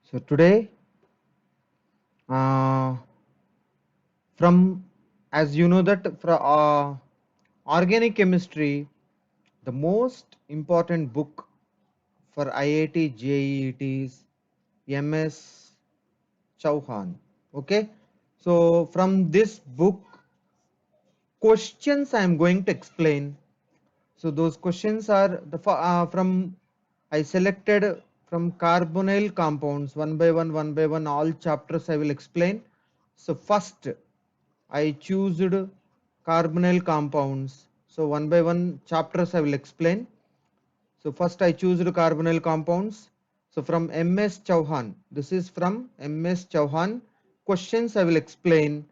So today, uh, from as you know that for organic chemistry, the most important book for IIT JEE it is MS Chauhan. Okay, so from this book, questions I am going to explain. So those questions are from I selected from carbonyl compounds one by one. All chapters I will explain. So first I choose carbonyl compounds. So one by one chapters I will explain. So first I choose carbonyl compounds. So from MS Chauhan. This is from MS Chauhan. Questions I will explain.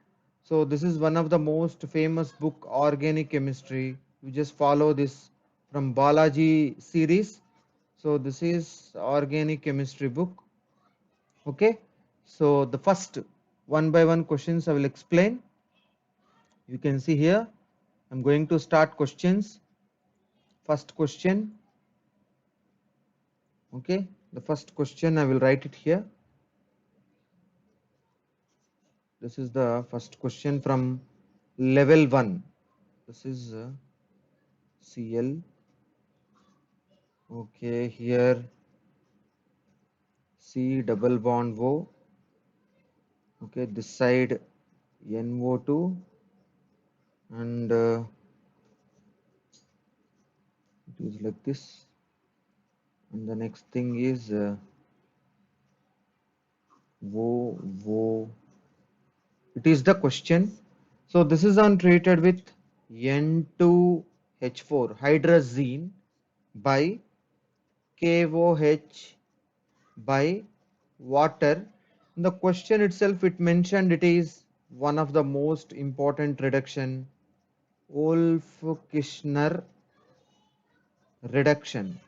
So this is one of the most famous book, organic chemistry. You just follow this from Balaji series. So this is organic chemistry book. Okay. So the first one by one questions I will explain. You can see here. I'm going to start questions. First question. Okay. The first question I will write it here. This is the first question from level 1. This is Cl. Okay, here C double bond O. Okay, this side NO2 and it is like this. And the next thing is O. It is the question. So this is untreated with N2H4 hydrazine by KOH by water. In the question itself it mentioned it is one of the most important reduction, Wolff-Kishner reduction.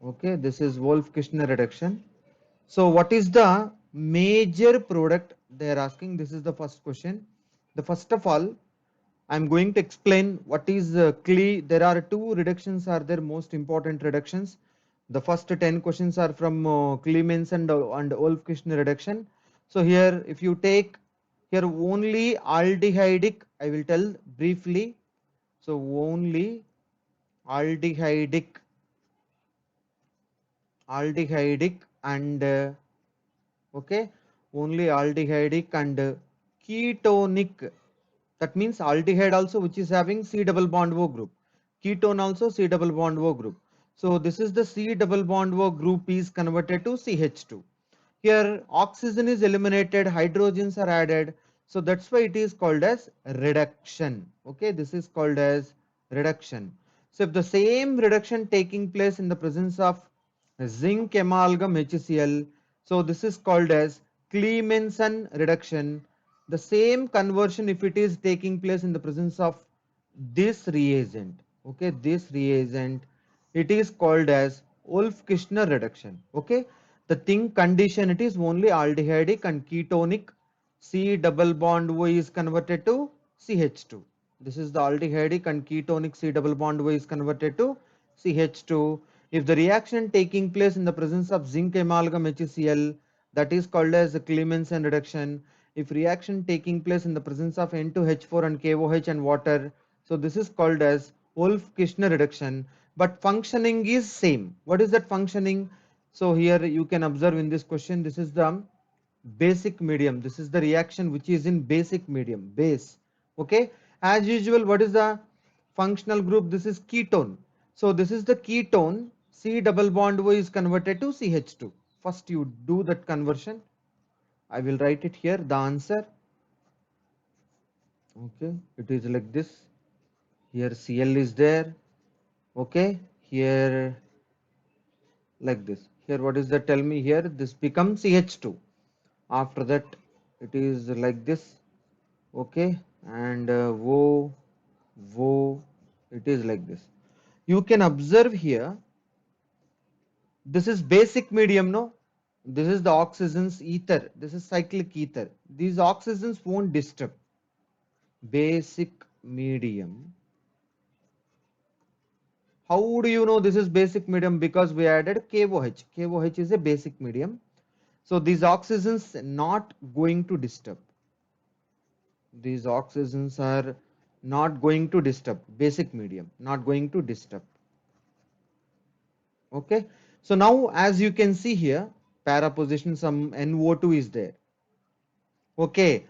Okay, this is Wolff-Kishner reduction. So what is the major product they are asking? This is the first question. The first of all I'm going to explain what is There are two reductions are there most important reductions. The first 10 questions are from Clemens and Wolff-Kishner reduction. So here if you take here only aldehydic, I will tell briefly. So only aldehydic, and okay, only aldehydic and ketonic. That means aldehyde also which is having C double bond O group. Ketone also C double bond O group. So this is the C double bond O group is converted to CH2. Here oxygen is eliminated, hydrogens are added. So that's why it is called as reduction. Okay, this is called as reduction. So if the same reduction taking place in the presence of zinc amalgam HCl, so this is called as Clemenson reduction. The same conversion if it is taking place in the presence of this reagent, okay, this reagent, it is called as Wolff-Kishner reduction. Okay, the thing condition it is only aldehydic and ketonic. C double bond O is converted to CH2. This is the aldehydic and ketonic C double bond O is converted to CH2. If the reaction taking place in the presence of zinc amalgam HCl, that is called as the Clemenson reduction. If reaction taking place in the presence of N2H4 and KOH and water, so this is called as Wolff-Kishner reduction, but functioning is same. What is that functioning? So here you can observe in this question, this is the basic medium. This is the reaction which is in basic medium, base. Okay, as usual, what is the functional group? This is ketone. So this is the ketone. C double bond O is converted to CH2. First you do that conversion. I will write it here, the answer. Okay, it is like this. Here Cl is there. Okay, here like this. Here what is that? Tell me here. This becomes CH2. After that it is like this. Okay, and wo, it is like this. You can observe here. This is basic medium, no? This is the oxygen's ether. This is cyclic ether. These oxygens won't disturb. Basic medium. How do you know this is basic medium? Because we added KOH. KOH is a basic medium. So these oxygens not going to disturb. These oxygens are not going to disturb. Basic medium, not going to disturb. Okay. So now as you can see here, para position some NO2 is there. Okay.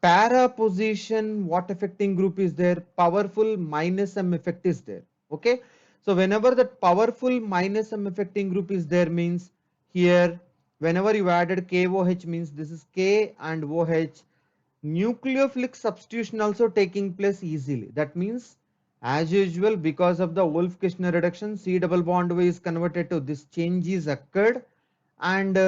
Para position, what affecting group is there? Powerful minus M effect is there. Okay. So whenever that powerful minus M affecting group is there, means here whenever you added KOH, means this is K and OH, nucleophilic substitution also taking place easily. That means as usual, because of the Wolff-Kishner reduction, C double bond O is converted to this change is occurred, and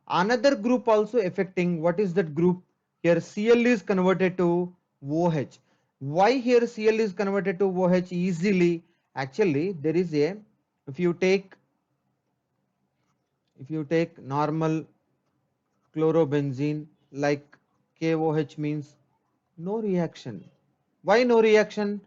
another group also affecting. What is that group? Here Cl is converted to OH. Why here Cl is converted to OH easily? Actually, there is a, if you take normal chlorobenzene like KOH, means no reaction. Why no reaction?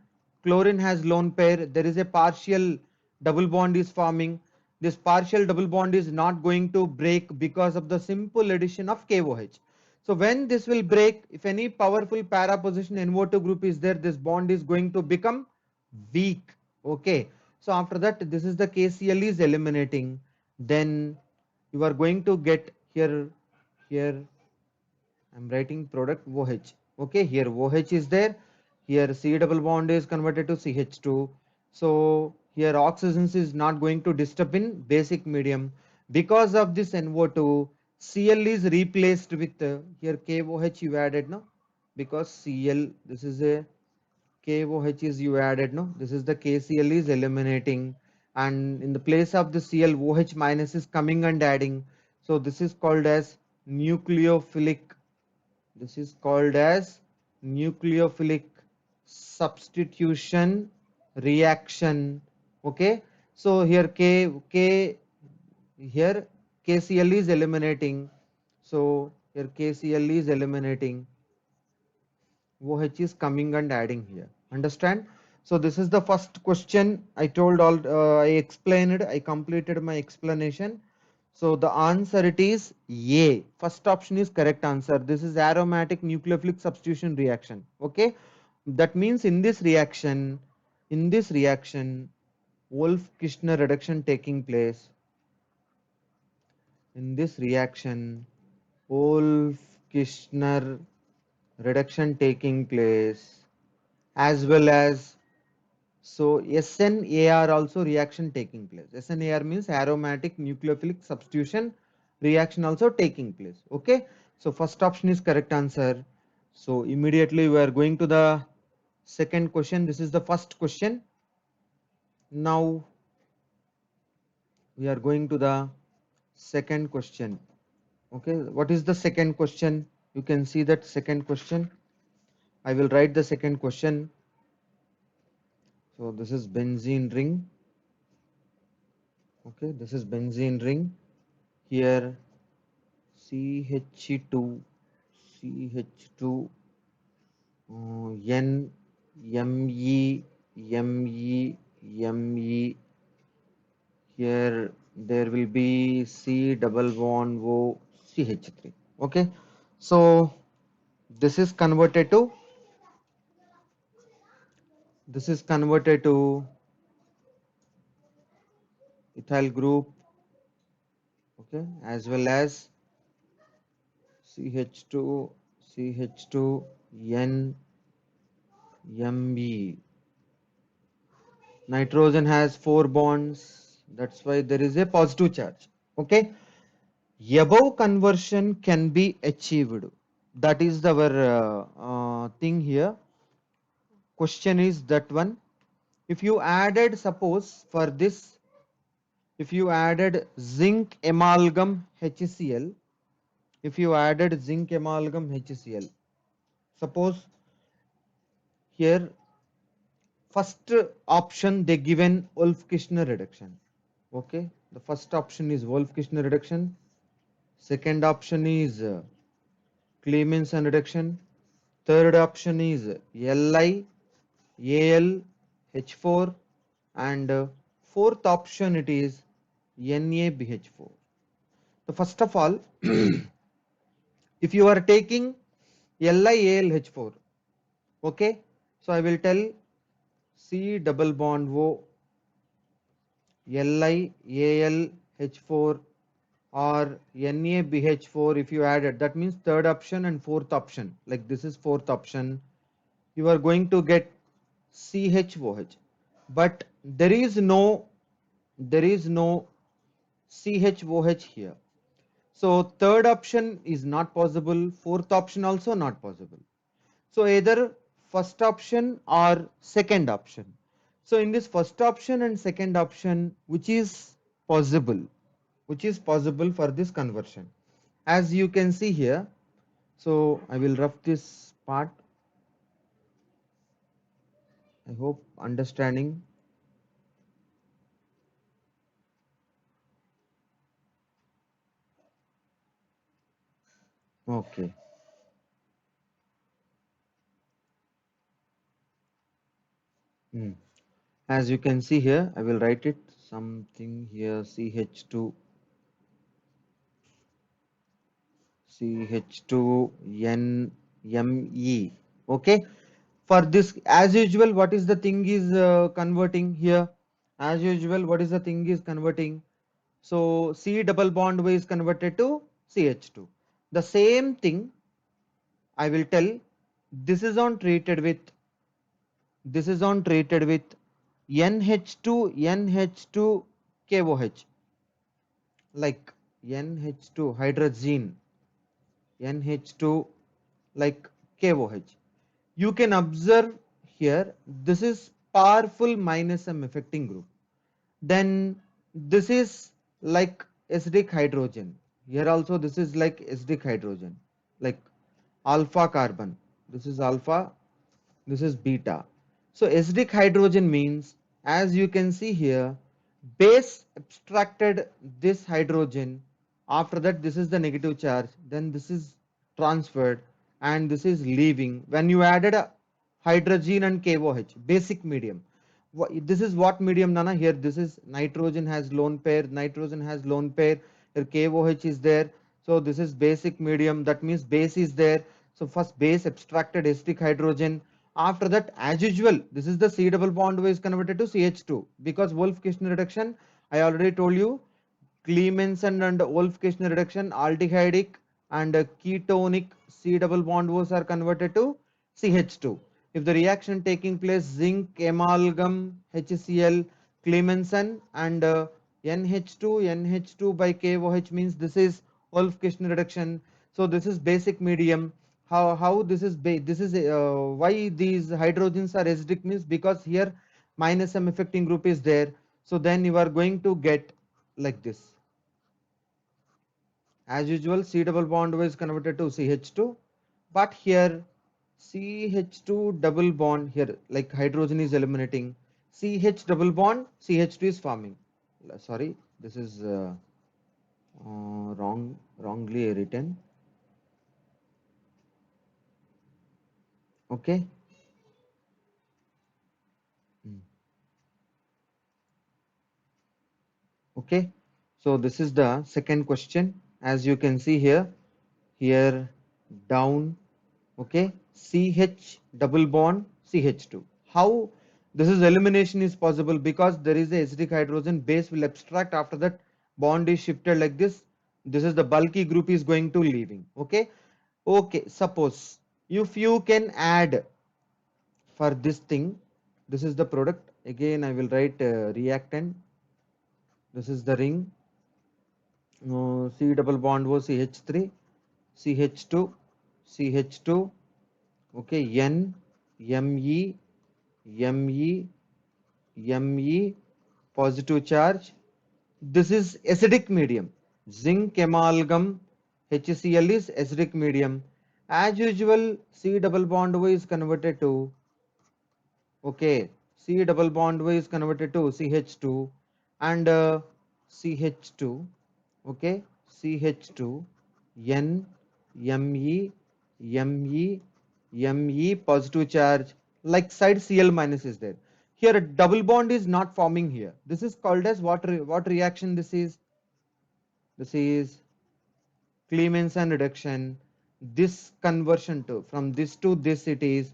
Chlorine has lone pair. There is a partial double bond is forming. This partial double bond is not going to break because of the simple addition of KOH. So when this will break, if any powerful para position NO2 group is there, this bond is going to become weak. Okay. So after that, this is the KCl is eliminating. Then you are going to get here I'm writing product OH. Okay, here OH is there. Here C double bond is converted to CH2. So here oxygen is not going to disturb in basic medium. Because of this NO2, Cl is replaced with here KOH you added, no? Because Cl, this is a KOH is you added, no? This is the KCl is eliminating, and in the place of the Cl, OH minus is coming and adding. So this is called as nucleophilic. This is called as nucleophilic substitution reaction. Okay. So here here KCl is eliminating. So here KCl is eliminating. OH is coming and adding here. Understand? So this is the first question. I told all, I explained, I completed my explanation. So the answer it is A. First option is correct answer. This is aromatic nucleophilic substitution reaction. Okay. That means in this reaction, Wolff-Kishner reduction taking place. In this reaction, Wolff-Kishner reduction taking place, as well as so SNAR also reaction taking place. SNAR means aromatic nucleophilic substitution reaction also taking place. Okay. So first option is correct answer. So immediately we are going to the second question. This is the first question. Now we are going to the second question. Okay. What is the second question? You can see that second question. I will write the second question. So this is benzene ring. Okay, this is benzene ring. Here CH2, CH2, N, Me, Me, Me. Here there will be C double bond O CH3. Okay, so this is converted to ethyl group. Okay, as well as CH2, CH2, N, Me. Nitrogen has 4 bonds. That's why there is a positive charge. Okay. Above conversion can be achieved. That is our thing here. Question is that one. If you added, suppose for this, if you added zinc amalgam HCl, if you added zinc amalgam HCl, suppose here first option they given Wolff-Kishner reduction. Okay, the first option is Wolff-Kishner reduction. Second option is Clemmensen reduction. Third option is Li, Al, H4, and fourth option it is NaBH4. So first of all, if you are taking LiAlH4, okay, so I will tell C double bond O LiAlH4 or NaBH4 if you added, that means third option and fourth option, like this is fourth option, you are going to get CHOH, but there is no CHOH here. So third option is not possible, fourth option also not possible. So either first option or second option. So in this first option and second option, which is possible? Which is possible for this conversion? As you can see here, so I will rough this part. I hope understanding. Okay. Hmm. As you can see here, I will write it something here CH2 CH2NMe. Okay. For this, as usual, what is the thing is converting here? As usual, what is the thing is converting? So C double bond O is converted to CH2. The same thing I will tell. This is on treated with. This is on treated with NH2 KOH, like NH2 hydrogen NH2 like KOH. You can observe here this is powerful minus M affecting group. Then this is like acidic hydrogen. Here also this is like acidic hydrogen, like alpha carbon. This is alpha, this is beta. So acidic hydrogen means, as you can see here, base abstracted this hydrogen. After that, this is the negative charge. Then this is transferred and this is leaving. When you added a hydrogen and KOH, basic medium. This is what medium, Nana? Here, this is nitrogen has lone pair, nitrogen has lone pair. Here KOH is there. So this is basic medium. That means base is there. So first base abstracted acidic hydrogen. After that, as usual, this is the C double bond is converted to CH2 because Wolff-Kishner reduction. I already told you, Clemmensen and Wolff-Kishner reduction, aldehydic and ketonic C double bond O's are converted to CH2. If the reaction taking place, zinc, amalgam, HCl, Clemmensen and NH2 by KOH means this is Wolff-Kishner reduction. So this is basic medium. How this is why these hydrogens are acidic means because here minus M affecting group is there. So then you are going to get like this. As usual, C double bond is converted to CH2, but here CH2 double bond here, like hydrogen is eliminating, CH double bond, CH2 is forming. Sorry, this is wrongly written. Okay. Okay. So this is the second question. As you can see here down, okay, CH double bond CH2. How this is elimination is possible? Because there is a acidic hydrogen, base will abstract, after that bond is shifted like this. This is the bulky group is going to leaving. Okay. Okay, suppose if you can add for this thing, this is the product. Again I will write reactant. This is the ring. C double bond was CH3, CH2, CH2, okay, N, Me, Me, Me, positive charge. This is acidic medium. Zinc amalgam HCl is acidic medium. As usual, C double bond O is converted to, okay, C double bond O is converted to CH2 and CH2, okay, CH2, N, Me, Me, Me, positive charge, like side Cl minus is there. Here a double bond is not forming here. This is called as what reaction this is? This is Clemmensen reduction. This conversion to from this to this, it is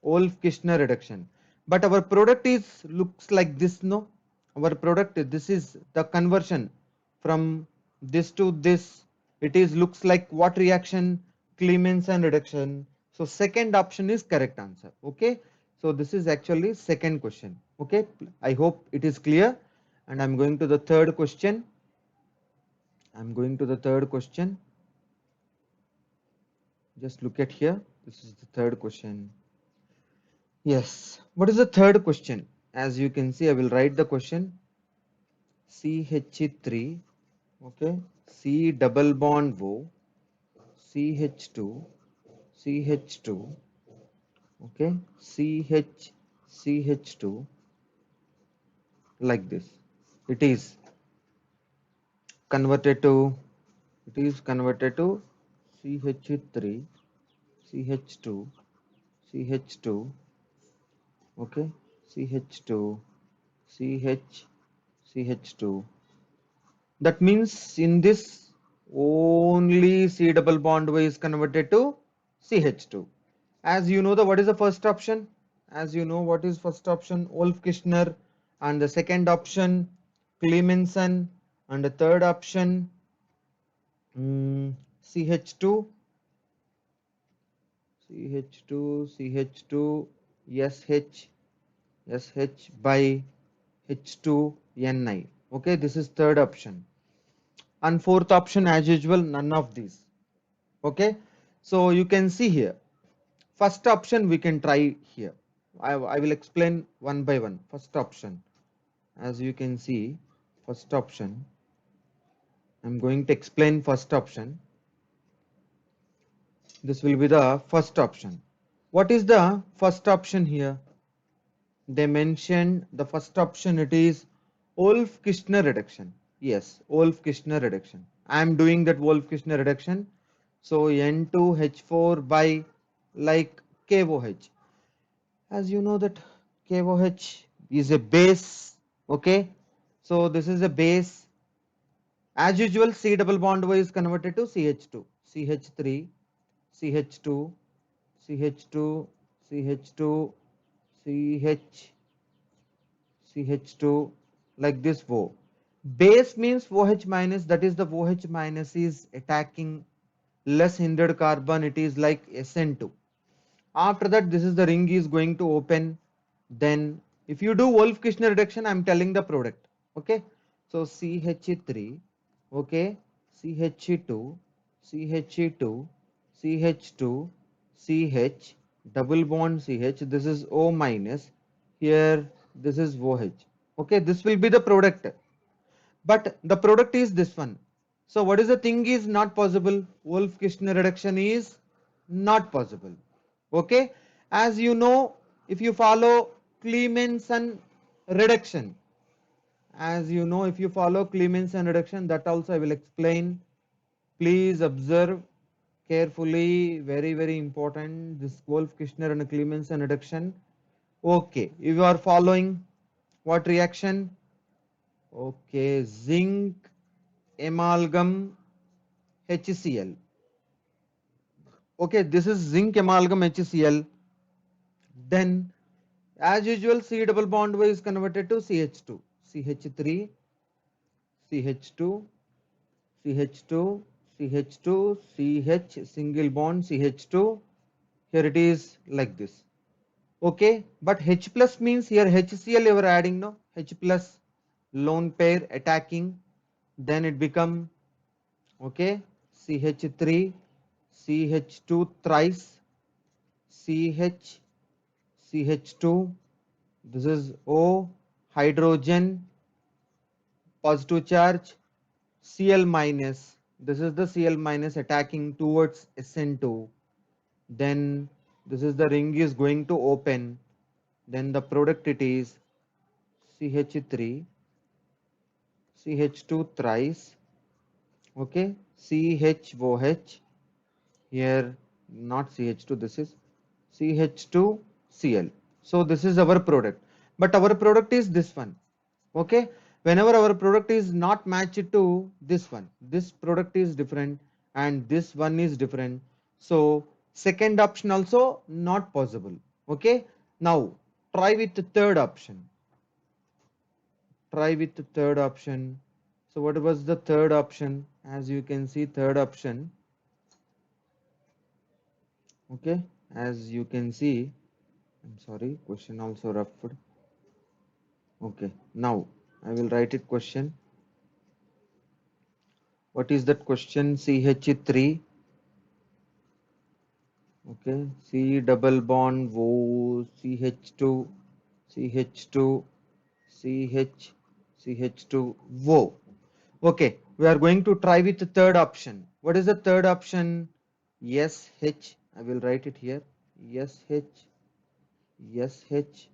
Wolff-Kishner reduction. But our product is looks like this, no? Our product, this is the conversion from this to this. It is looks like what reaction? Clemmensen reduction. So second option is correct answer. Okay. So this is actually second question. Okay. I hope it is clear. And I'm going to the third question. Just look at here. This is the third question. Yes. What is the third question? As you can see, I will write the question. CH3, okay, C double bond O, CH2, CH2, okay, CH2, like this. It is converted to CH3, CH2, CH2, okay, CH2, CH2. That means in this only C double bond O is converted to CH2. As you know, what is the first option? As you know, what is first option? Wolff-Kishner, and the second option Clemmensen, and the third option CH2, CH2, SH by H2Ni. Okay, this is third option. And fourth option, as usual, none of these. Okay, so you can see here, first option we can try here. I will explain one by one. First option, as you can see, first option, I'm going to explain first option. This will be the first option. What is the first option here? They mentioned the first option, it is Wolff-Kishner reduction. Yes, Wolff-Kishner reduction. I am doing that Wolff-Kishner reduction. So N2H4 by like KOH. As you know that KOH is a base. Okay. So this is a base. As usual, C double bond O is converted to CH2, CH3, CH2, CH2, CH2, CH, CH2, like this O. Base means OH minus, that is the OH minus is attacking less hindered carbon, it is like SN2. After that, this is the ring is going to open. Then if you do Wolff-Kishner reduction, I am telling the product. Okay. So CH3, okay, CH2, CH2, CH2, CH, double bond CH, this is O minus, here this is OH. Okay, this will be the product. But the product is this one. So what is the thing is not possible? Wolff-Kishner reduction is not possible. Okay, as you know, if you follow Clemmensen reduction, that also I will explain. Please observe carefully, very important, this Wolff-Kishner and Clemmensen reduction. Okay, if you are following what reaction? Okay, zinc amalgam HCl. Okay, this is zinc amalgam HCl. Then as usual, C double bond O is converted to CH2, CH3, CH2, CH2, CH2, CH, single bond CH2. Here it is like this. Okay, but H plus means here HCl you are adding, no? H plus lone pair attacking, then it become, okay, CH3, CH2 thrice, CH, CH2, this is O, hydrogen, positive charge, Cl minus, this is the Cl minus attacking towards SN2, then this is the ring is going to open, then the product it is CH3, CH2 thrice, okay, CHOH, here not CH2, this is CH2Cl. So this is our product. but our product is this one. Okay, whenever our product is not matched to this one, this product is different and this one is different, so second option also not possible. Okay, now try with the third option. Try with the third option. So what was the third option? As you can see, third option. Okay, as you can see, I'm sorry, question also roughed. Okay, now I will write it question. What is that question? CH3. Okay, C double bond O CH2 CH2 CH CH2 O. Okay, we are going to try with the third option. What is the third option? SH. I will write it here. SH SH.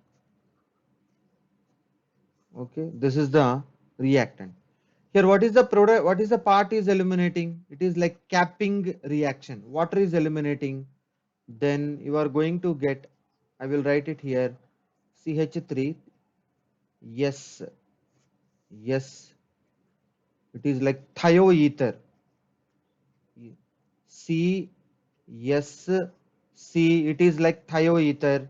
Okay, this is the reactant. Here, what is the product? What is the part is eliminating? It is like capping reaction. Water is eliminating. Then you are going to get, I will write it here, CH3. Yes, yes, it is like thioether. C, yes, C, it is like thioether.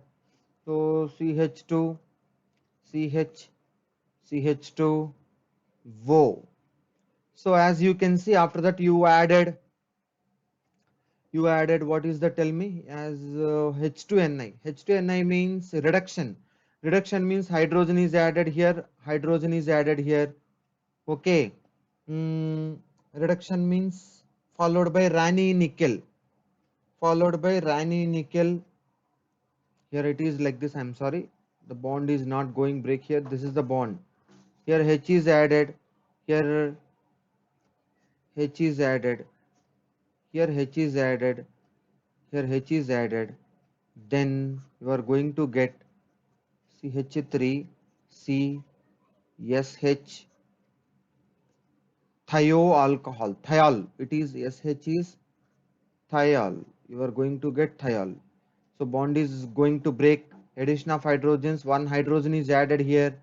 So CH2, CH, CH2, O. So as you can see, after that you added what is the, tell me, as H2Ni. H2Ni means reduction. Reduction means hydrogen is added here, hydrogen is added here. Okay. Reduction means followed by Rani nickel. Followed by Rani nickel. Here it is like this. I'm sorry. The bond is not going break here. This is the bond. Here H is added. Here H is added. Here H is added. Here H is added. Then you are going to get CH3 C SH thioalcohol. Thiol. It is SH is thiol. You are going to get thiol. So bond is going to break. Addition of hydrogens. One hydrogen is added here.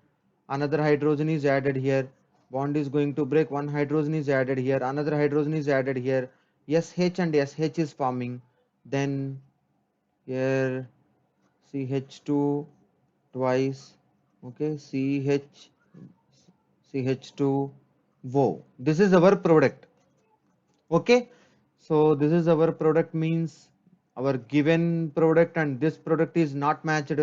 Another hydrogen is added here. Bond is going to break. One hydrogen is added here. Another hydrogen is added here. SH and SH is forming. Then here CH2 twice. Okay, CH2 O. This is our product. Okay, so this is our product, means our given product and this product is not matched.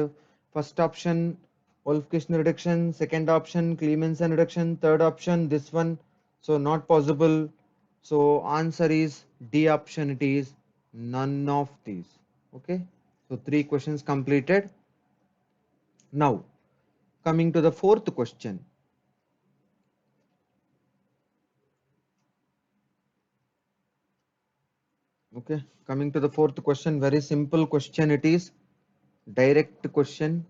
First option Wolff-Kishner reduction, second option Clemmensen reduction, third option this one, so not possible. So answer is D option, it is none of these. Okay, so 3 questions completed. Now coming to the fourth question. Okay, coming to the fourth question, very simple question it is, direct question.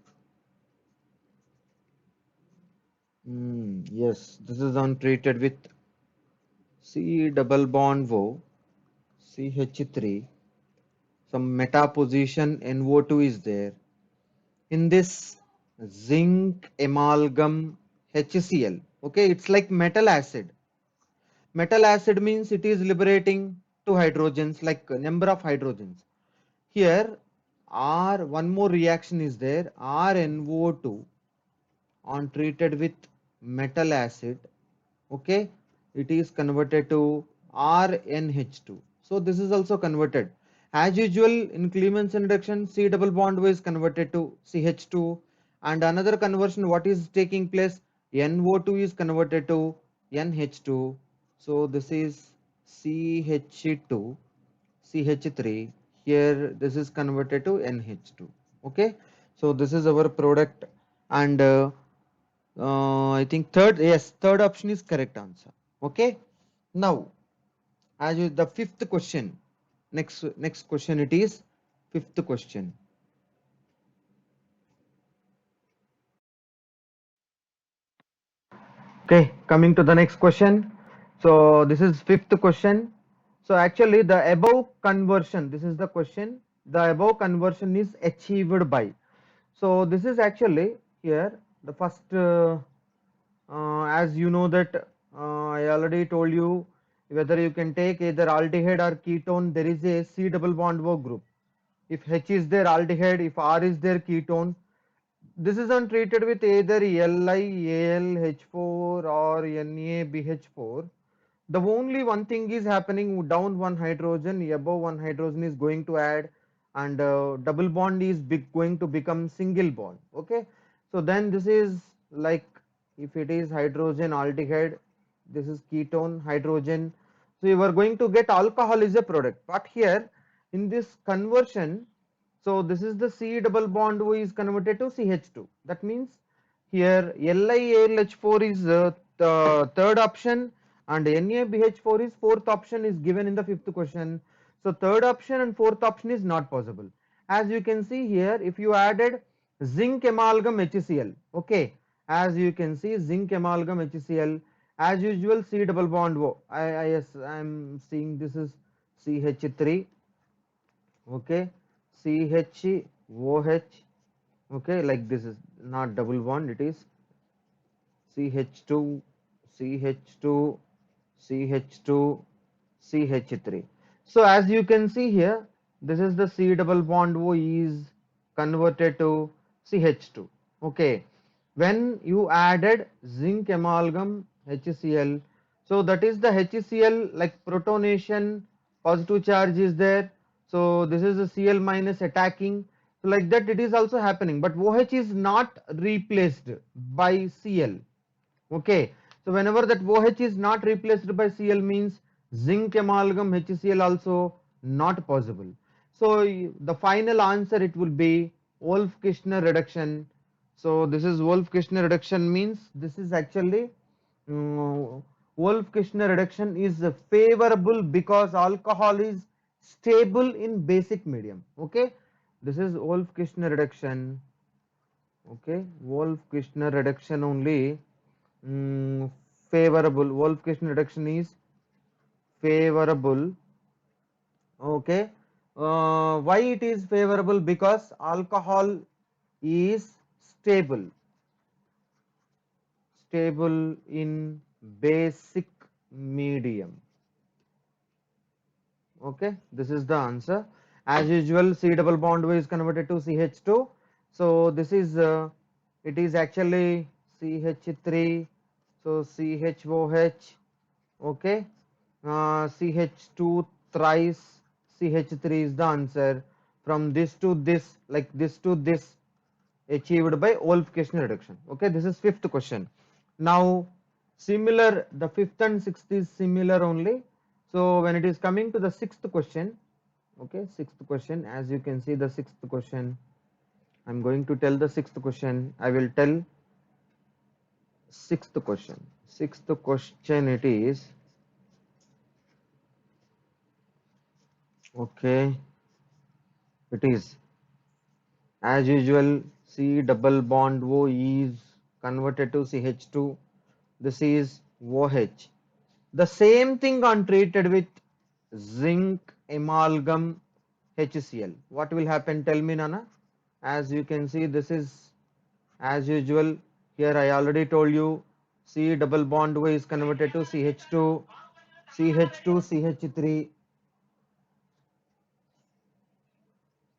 Yes, this is on treated with C double bond O CH3, some meta position NO2 is there. In this zinc amalgam HCl, okay, it's like metal acid. Metal acid means it is liberating two hydrogens, like number of hydrogens. Here R, one more reaction is there, RNO2 on treated with metal acid, okay, it is converted to RNH2. So this is also converted. As usual in Clemmensen reduction, C double bond is converted to CH2, and another conversion what is taking place, NO2 is converted to NH2. So this is CH2, CH3. Here this is converted to NH2. Okay, so this is our product, and I think third, yes, third option is correct answer. Okay, now as with the fifth question, next question it is fifth question. Okay, coming to the next question. So this is fifth question. So actually the above conversion, this is the question, the above conversion is achieved by. So this is actually here the first, as you know that I already told you, whether you can take either aldehyde or ketone, there is a C double bond O group. If H is there, aldehyde; if R is there, ketone. This is untreated with either LiAlH4 or NaBH4. The only one thing is happening, down one hydrogen, above one hydrogen is going to add, and double bond is going to become single bond. Okay, so then this is like, if it is hydrogen aldehyde, this is ketone hydrogen, so you are going to get alcohol is a product. But here in this conversion, so this is the C double bond O is converted to CH2. That means here LiAlH4 is the third option, and NaBH4 is fourth option is given in the fifth question. So third option and fourth option is not possible. As you can see here, if you added zinc amalgam HCl, okay, as you can see zinc amalgam HCl, as usual C double bond O. Yes, I am seeing this is CH3, okay, CHOH, okay, like this is not double bond, it is CH2, CH2, CH2, CH3. So as you can see here, this is the C double bond O is converted to CH2. Okay, when you added zinc amalgam HCl, so that is the HCl, like protonation, positive charge is there. So this is the Cl minus attacking. So like that it is also happening, but OH is not replaced by Cl. Okay, so whenever that OH is not replaced by Cl means zinc amalgam HCl also not possible. So the final answer it will be Wolff-Kishner reduction. So this is Wolff-Kishner reduction means this is actually Wolff-Kishner reduction is favorable because alcohol is stable in basic medium. Okay, this is Wolff-Kishner reduction. Okay, Wolff-Kishner reduction only mm, favorable. Wolff-Kishner reduction is favorable. Okay, why it is favorable? Because alcohol is stable, stable in basic medium. Okay, this is the answer. As usual, C double bond O is converted to CH2. So this is it is actually CH3. So CHOH. Okay, CH2 thrice CH3 is the answer. From this to this, like this to this, achieved by Wolff-Kishner reduction. Okay, this is fifth question. Now similar, the fifth and sixth is similar only. So when it is coming to the sixth question, okay, sixth question, as you can see the sixth question, I'm going to tell the sixth question. I will tell sixth question. Sixth question it is, okay, it is as usual C double bond O is converted to CH2. This is OH. The same thing on treated with zinc amalgam HCl. What will happen? Tell me, Nana. As you can see, this is as usual. Here I already told you C double bond O is converted to CH2, CH2, CH3.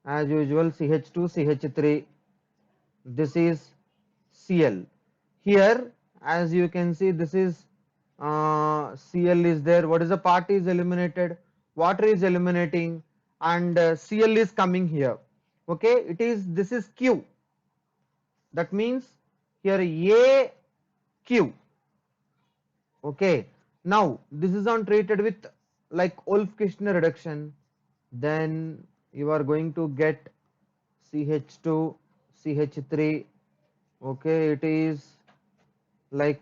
As usual, CH2, CH3. This is Cl. Here, as you can see, this is Cl is there. What is the part is eliminated? Water is eliminating, and Cl is coming here. Okay, it is, this is Q. That means here AQ. Okay, now this is on treated with like Wolff-Kishner reduction. Then you are going to get CH2, CH3. Okay, it is like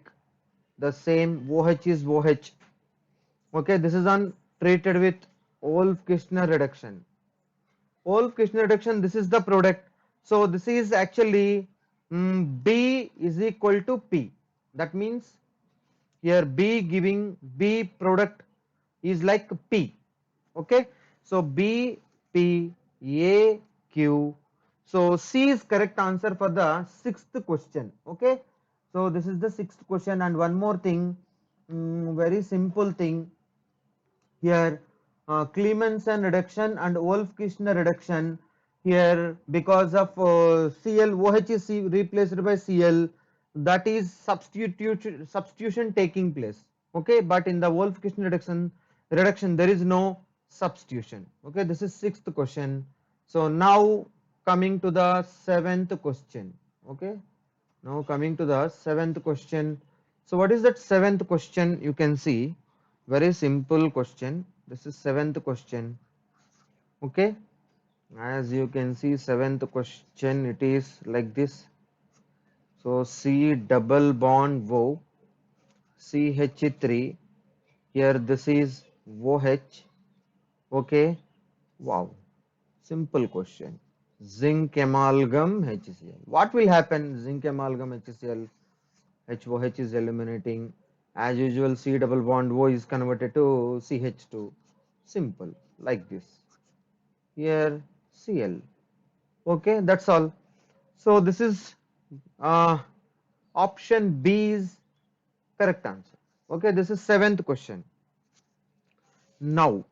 the same, OH is OH. Okay, this is on treated with Wolff-Kishner reduction. Wolff-Kishner reduction, this is the product. So this is actually B is equal to P. That means here B giving B product is like P. Okay, so B P A Q. So C is correct answer for the sixth question. Okay. So this is the sixth question, and one more thing, very simple thing here, Clemenson reduction and Wolff-Kishner reduction here, because of Cl, OH is replaced by Cl, that is substitution taking place. Okay, but in the Wolff-Kishner reduction there is no substitution. Okay, this is sixth question. So now coming to the seventh question. Okay, now coming to the seventh question. So what is that seventh question? You can see, very simple question. This is seventh question. Okay, as you can see, seventh question, it is like this. So C double bond O, CH3. Here this is OH. Okay, wow, simple question. Zinc amalgam HCl. What will happen? Zinc amalgam HCl, HOH is eliminating. As usual, C double bond O is converted to CH2. Simple, like this. Here Cl. Okay, that's all. So this is uh, option B is correct answer. Okay, this is seventh question. Now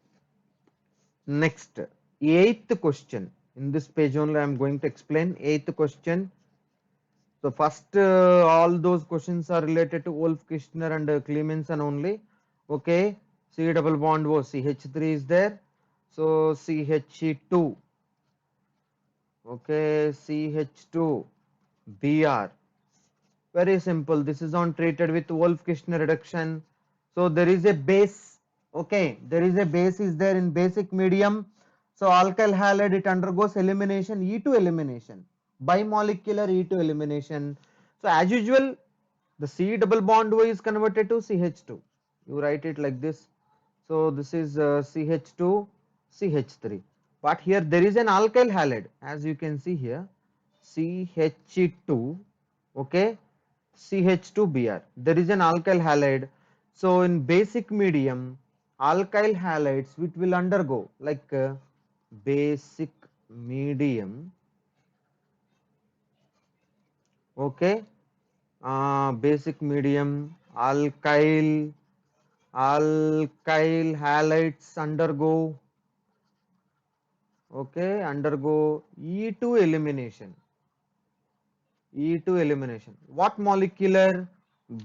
next, eighth question. In this page only I am going to explain eighth question. So first, all those questions are related to Wolff-Kishner and Clemenson only. Okay, C double bond O, CH3 is there. So CH2. Okay, CH2 Br. Very simple. This is on treated with Wolff-Kishner reduction. So there is a base. Okay, there is a base is there in basic medium. So alkyl halide, it undergoes elimination, E2 elimination, bimolecular E2 elimination. So as usual, the C double bond O is converted to CH2. You write it like this. So this is CH2, CH3. But here there is an alkyl halide, as you can see here, CH2. Okay, CH2Br. There is an alkyl halide. So in basic medium, alkyl halides which will undergo like basic medium. Okay, basic medium alkyl halides undergo E2 elimination. E2 elimination. What molecular?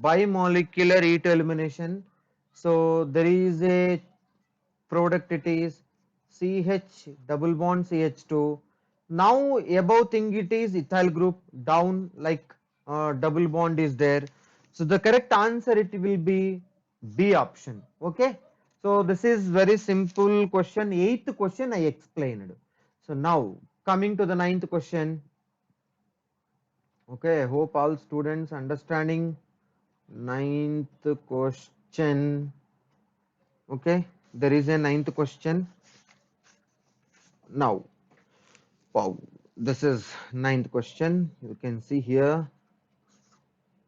Bimolecular E2 elimination. So there is a product, it is CH double bond CH2. Now above thing it is ethyl group, down like double bond is there. So the correct answer it will be B option. Okay. So this is very simple question. Eighth question I explained. So now coming to the ninth question. Okay, I hope all students understanding ninth question. Okay, there is a ninth question. Now, wow, this is ninth question. You can see here.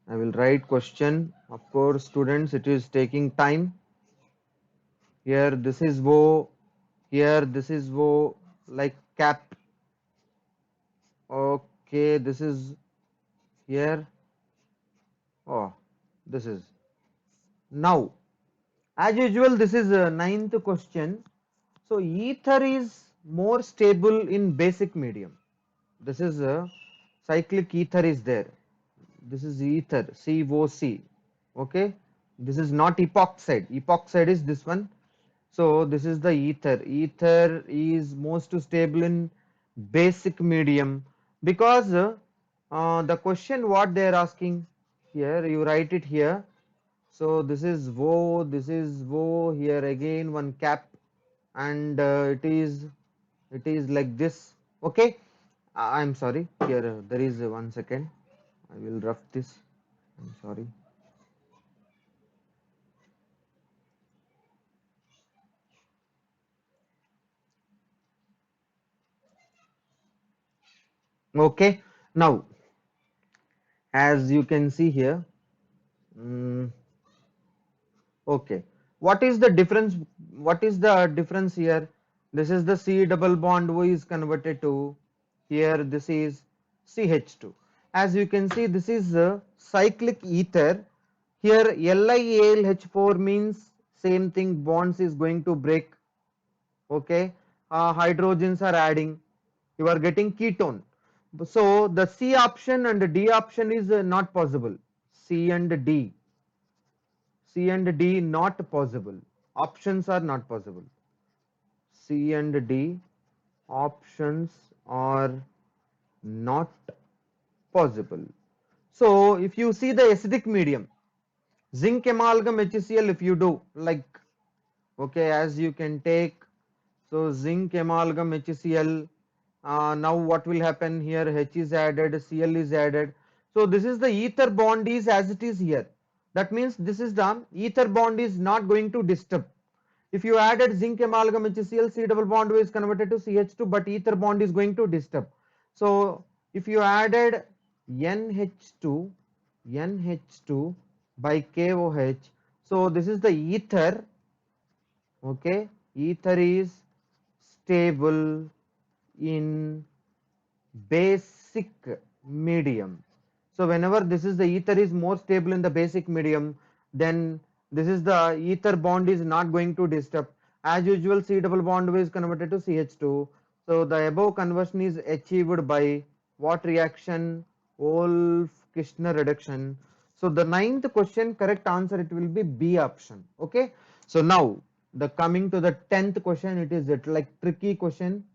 I will write question. Of course, students, it is taking time. Here, this is wo. Here, this is wo. Like cap. Okay, this is here. Oh, this is now. As usual, this is a ninth question. So ether is more stable in basic medium. This is a cyclic ether is there. This is ether, COC. Okay. This is not epoxide. Epoxide is this one. So this is the ether. Ether is most stable in basic medium, because the question what they are asking here, you write it here. So this is Wo, this is Wo, here again one cap, and it is like this. Okay, I'm sorry, here there is one second, I will rough this. I'm sorry. Okay, now as you can see here, mm, okay, what is the difference? What is the difference here? This is the C double bond O is converted to Here this is CH2. As you can see, this is a cyclic ether. Here LiAlH4 means same thing, bonds is going to break. Okay, hydrogens are adding, you are getting ketone. So the C option and the D option is not possible. C and D, C and D not possible. Options are not possible. C and D options are not possible. So if you see the acidic medium, zinc amalgam HCl, if you do like, okay, as you can take, so zinc amalgam HCl, now what will happen here? H is added, Cl is added. So this is the ether bond is as it is here. That means this is the ether bond is not going to disturb. If you added zinc amalgam HCl, C double bond is converted to CH2, but ether bond is going to disturb. So if you added NH2, NH2 by KOH, so this is the ether. Okay, ether is stable in basic medium. So whenever this is the ether is more stable in the basic medium, then this is the ether bond is not going to disturb. As usual, C double bond is converted to CH2. So the above conversion is achieved by what reaction? Wolff-Kishner reduction. So the ninth question, correct answer, it will be B option. Okay. So now the coming to the 10th question, it is like tricky question.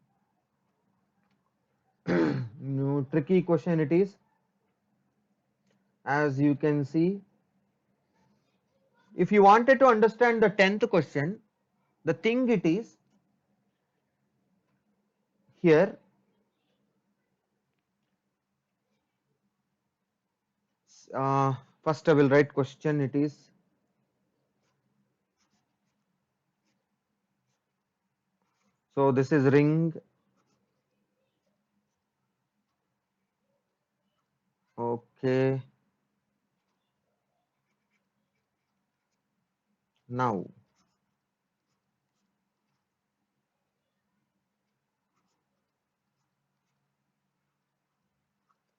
No, tricky question it is. As you can see, if you wanted to understand the 10th question, the thing it is here, uh, first I will write question, it is, so this is ring, okay, now,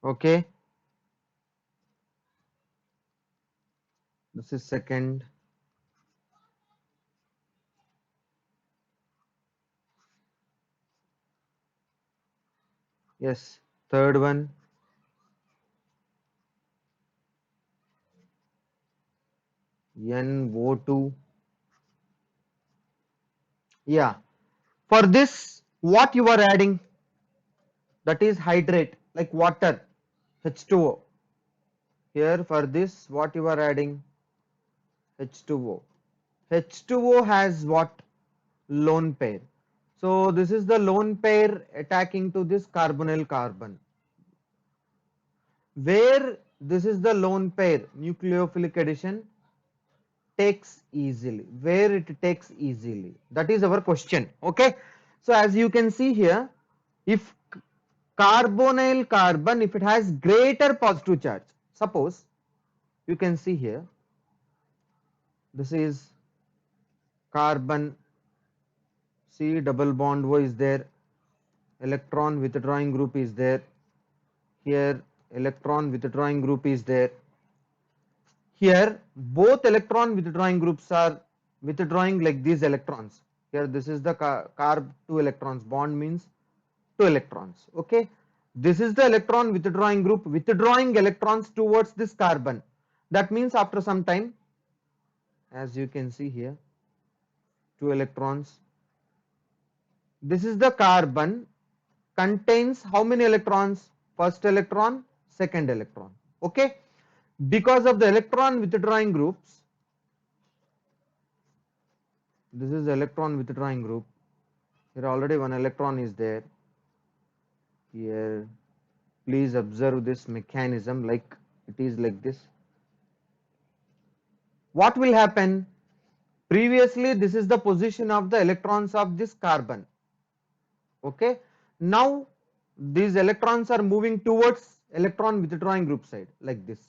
okay, this is second, yes, third one, NO2, yeah, for this what you are adding, that is hydrate like water, H2O. Here for this what you are adding, H2O. H2O has what? Lone pair. So this is the lone pair attacking to this carbonyl carbon. Where this is the lone pair, nucleophilic addition takes easily. Where it takes easily. That is our question. Okay. So as you can see here, if carbonyl carbon, if it has greater positive charge, suppose you can see here, this is carbon, C double bond O is there, electron withdrawing group is there, here electron withdrawing group is there, here both electron withdrawing groups are withdrawing like these electrons. Here this is the carb 2 electrons, bond means 2 electrons. Okay, this is the electron withdrawing group withdrawing electrons towards this carbon. That means after some time, as you can see here, 2 electrons, this is the carbon contains how many electrons? First electron, second electron. Okay, because of the electron withdrawing groups, this is the electron withdrawing group, here already one electron is there. Here please observe this mechanism, like it is like this. What will happen? Previously this is the position of the electrons of this carbon. Okay, now these electrons are moving towards electron withdrawing group side like this.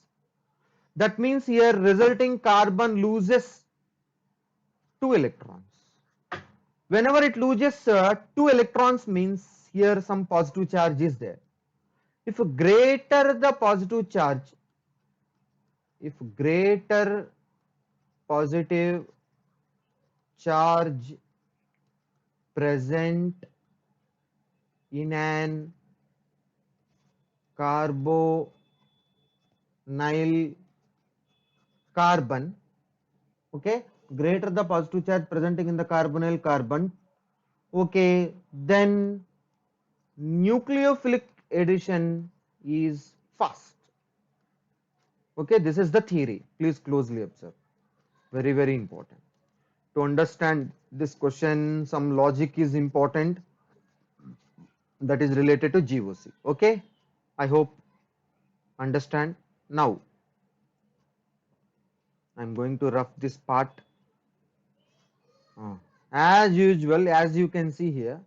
That means here resulting carbon loses 2 electrons. Whenever it loses 2 electrons means here some positive charge is there. If greater the positive charge, if greater positive charge present in an carbonyl carbon, okay, greater the positive charge presenting in the carbonyl carbon, okay, then nucleophilic addition is fast. Okay, this is the theory. Please closely observe. Very, very important. To understand this question, some logic is important that is related to GOC. Okay, I hope understand. Now, I'm going to rough this part. As usual, as you can see here,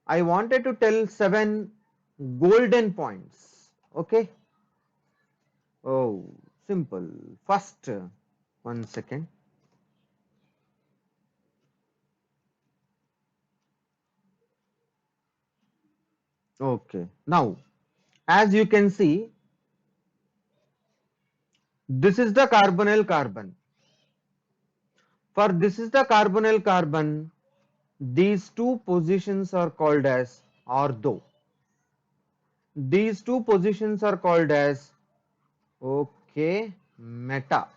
I wanted to tell 7 golden points. Okay. Oh, simple. First, 1 second. Okay. Now, as you can see, this is the carbonyl carbon. For this is the carbonyl carbon, these two positions are called as ortho. These two positions are called as, okay, meta.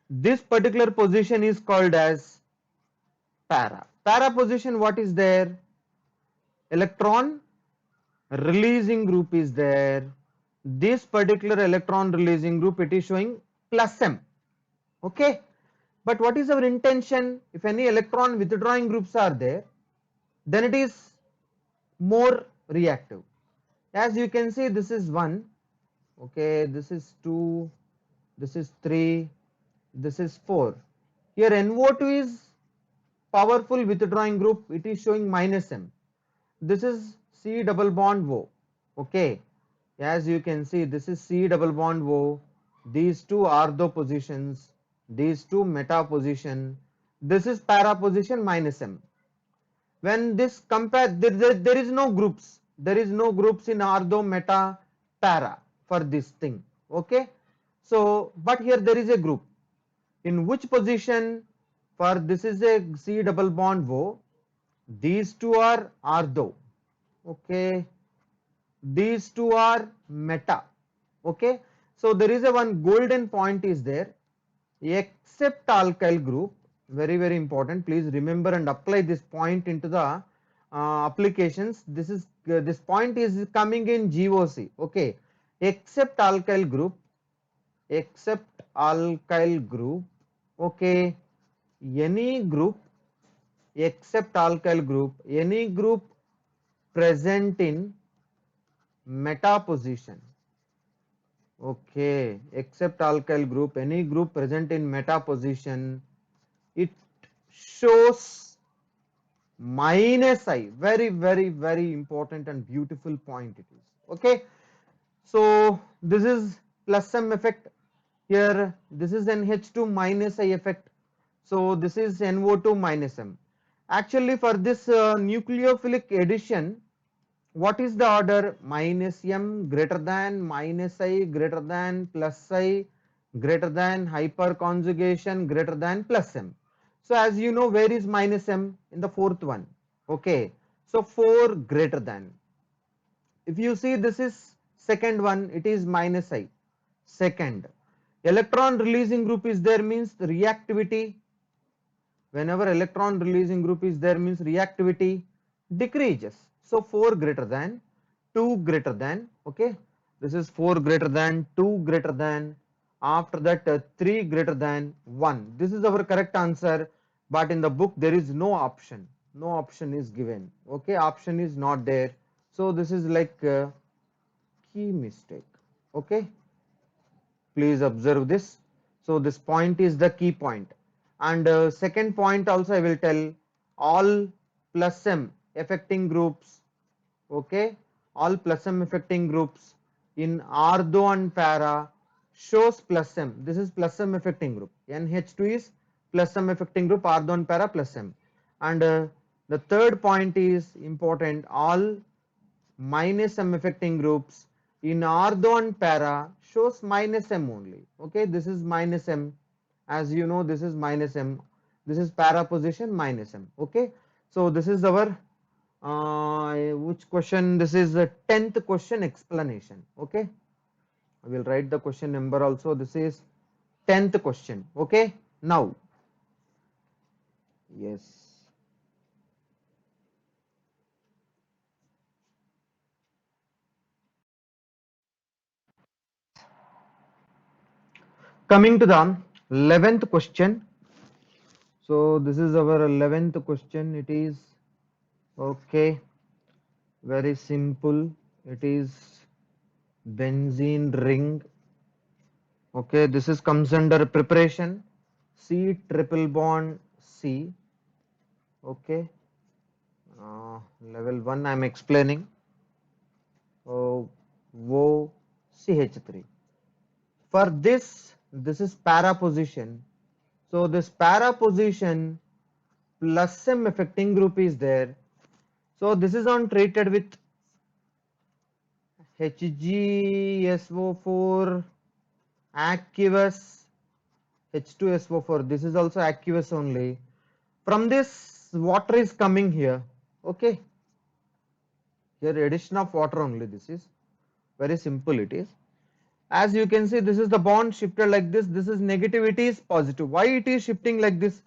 This particular position is called as para. Para position, what is there? Electron releasing group is there. This particular electron releasing group, it is showing plus M. Okay. But what is our intention? If any electron withdrawing groups are there, then it is more reactive. As you can see, this is 1, okay, this is 2, this is 3, this is 4. Here NO2 is powerful withdrawing group, it is showing minus M. This is C double bond O. Okay, as you can see, this is C double bond O. These two ortho positions, these two meta position. This is para position minus M. When this compare, there is no groups. There is no groups in ortho, meta, para for this thing. Okay. So, but here there is a group. In which position? For this is a C double bond O. These two are ortho. Okay. These two are meta. Okay. So there is a one golden point is there. Except alkyl group, very, very important. Please remember and apply this point into the applications. This point is coming in GOC. Okay. Except alkyl group. Except alkyl group. Okay. Any group except alkyl group. Any group present in meta position. Okay, except alkyl group, any group present in meta position, it shows minus I. Very, very, very important and beautiful point it is. Okay, so this is plus M effect. Here, this is NH2 minus I effect. So this is NO2 minus M. Actually, for this nucleophilic addition, what is the order? Minus M greater than, minus I greater than, plus I greater than, hyperconjugation greater than, plus M. So as you know, where is minus M? In the fourth one. Okay. So 4 greater than. If you see, this is second one, it is minus I. Second. Electron releasing group is there, means the reactivity. Whenever electron releasing group is there, means reactivity decreases. So 4 greater than, 2 greater than, okay, this is 4 greater than, 2 greater than, after that 3 greater than 1. This is our correct answer, but in the book there is no option. No option is given. Okay, option is not there. So this is like key mistake. Okay, please observe this. So this point is the key point. And second point also I will tell, all plus M affecting groups, okay, all plus M affecting groups in ortho and para shows plus M. This is plus M affecting group. NH2 is plus M affecting group, ortho and para plus M. And the The third point is important. All minus m affecting groups in ortho and para shows minus m only. Okay, this is minus m. As you know, this is minus m. This is para position minus m. Okay, so this is our which question? This is the 10th question explanation. Okay, I will write the question number also. This is 10th question. Okay, now, yes. Coming to the 11th question. So this is our 11th question. It is okay, very simple. It is benzene ring. Okay, this is comes under preparation. C triple bond C. Okay, level 1 I am explaining. O CH3. For this is para position. So this para position plus M affecting group is there. So this is on treated with HgSO4 aqueous H2SO4. This is also aqueous only. From this water is coming here. Okay. Here addition of water only. This is very simple. It is. As you can see, this is the bond shifted like this. This is negative. It is positive. Why it is shifting like this?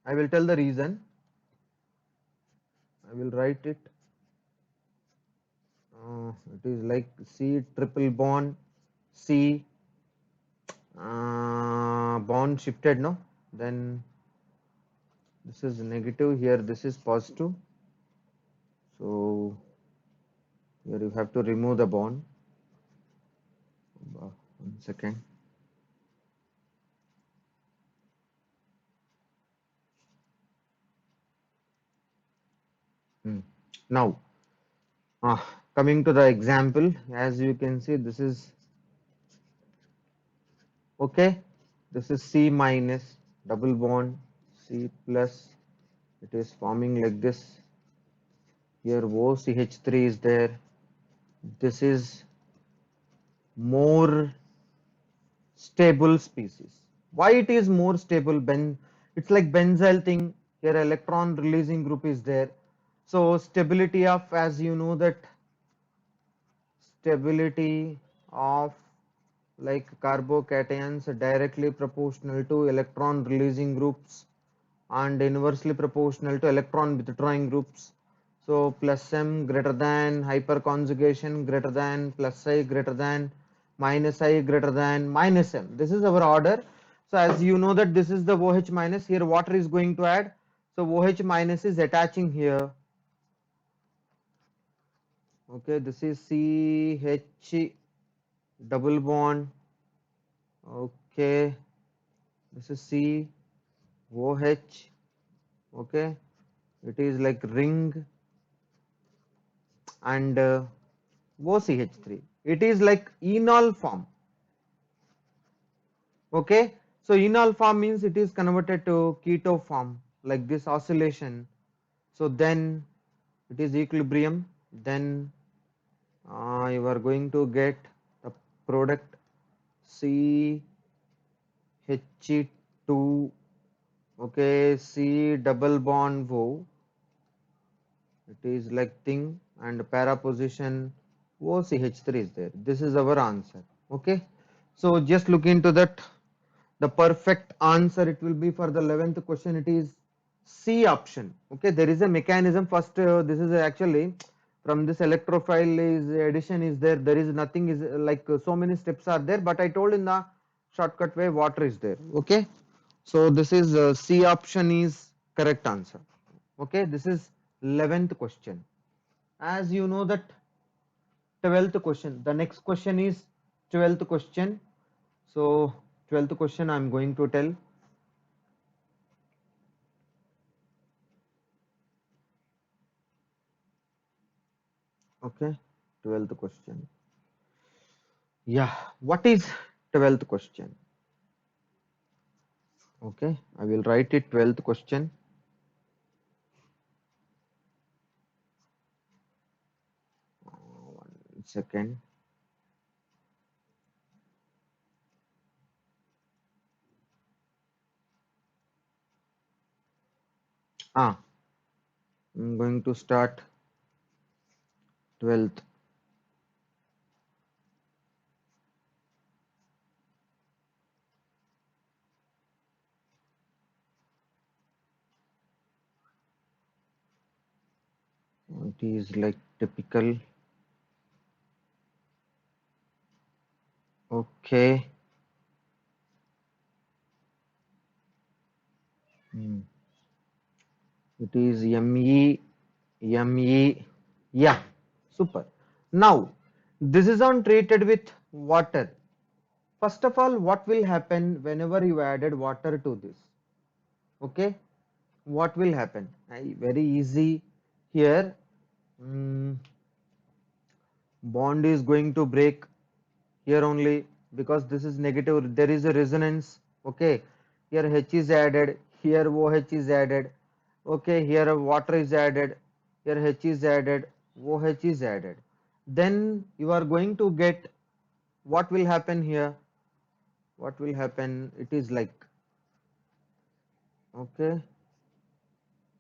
I will tell the reason. I will write it. It is like C triple bond C bond shifted, no? Then this is negative here. This is positive. So here you have to remove the bond. 1 second. Now, coming to the example, as you can see, this is okay. This is C minus double bond C plus. It is forming like this. Here OCH3 is there. This is more stable species. Why it is more stable? It's like benzyl thing. Here electron releasing group is there. So stability of, as you know, that stability of like carbocations directly proportional to electron releasing groups and inversely proportional to electron withdrawing groups. So plus m greater than hyperconjugation greater than plus I greater than minus I greater than minus m. This is our order. So as you know that this is the OH minus, here water is going to add. So OH minus is attaching here. Okay, this is CH double bond. Okay, this is C OH. Okay, it is like ring and OCH3. It is like enol form. Okay, so enol form means it is converted to keto form like this oscillation. So then it is equilibrium. Then you are going to get the product CH2. Okay, C double bond O. It is like thing and para position OCH3 is there. This is our answer. Okay, so just look into that. The perfect answer it will be for the 11th question. It is C option. Okay, there is a mechanism. First, this is actually from this electrophile is addition is there. There is nothing is like so many steps are there. But I told in the shortcut way water is there. Okay, so this is C option is correct answer. Okay, this is 11th question. As you know that 12th question, the next question is 12th question. So 12th question I am going to tell. Okay, 12th question. Yeah, what is 12th question? Okay, I will write it 12th question. second. I'm going to start 12th. It is like typical. Okay. Hmm. It is ME. Yeah, super. Now, this is on treated with water. First of all, what will happen whenever you added water to this? Okay, what will happen? Very easy here. Mm, bond is going to break here only because this is negative. There is a resonance. Okay, here H is added, here OH is added. Okay, here water is added, here H is added, OH is added. Then you are going to get what will happen here. What will happen? It is like, okay,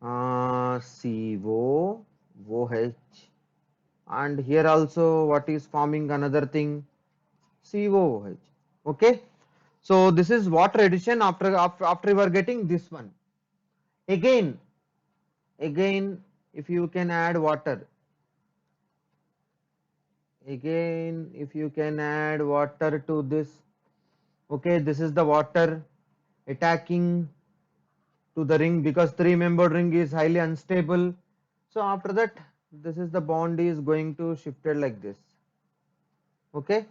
CO, OH, and here also what is forming another thing, COOH. Okay, so this is water addition after you are getting this one. Again, if you can add water, again if you can add water to this. Okay, this is the water attacking to the ring because three-membered ring is highly unstable. So after that, this is the bond is going to shifted like this. Okay,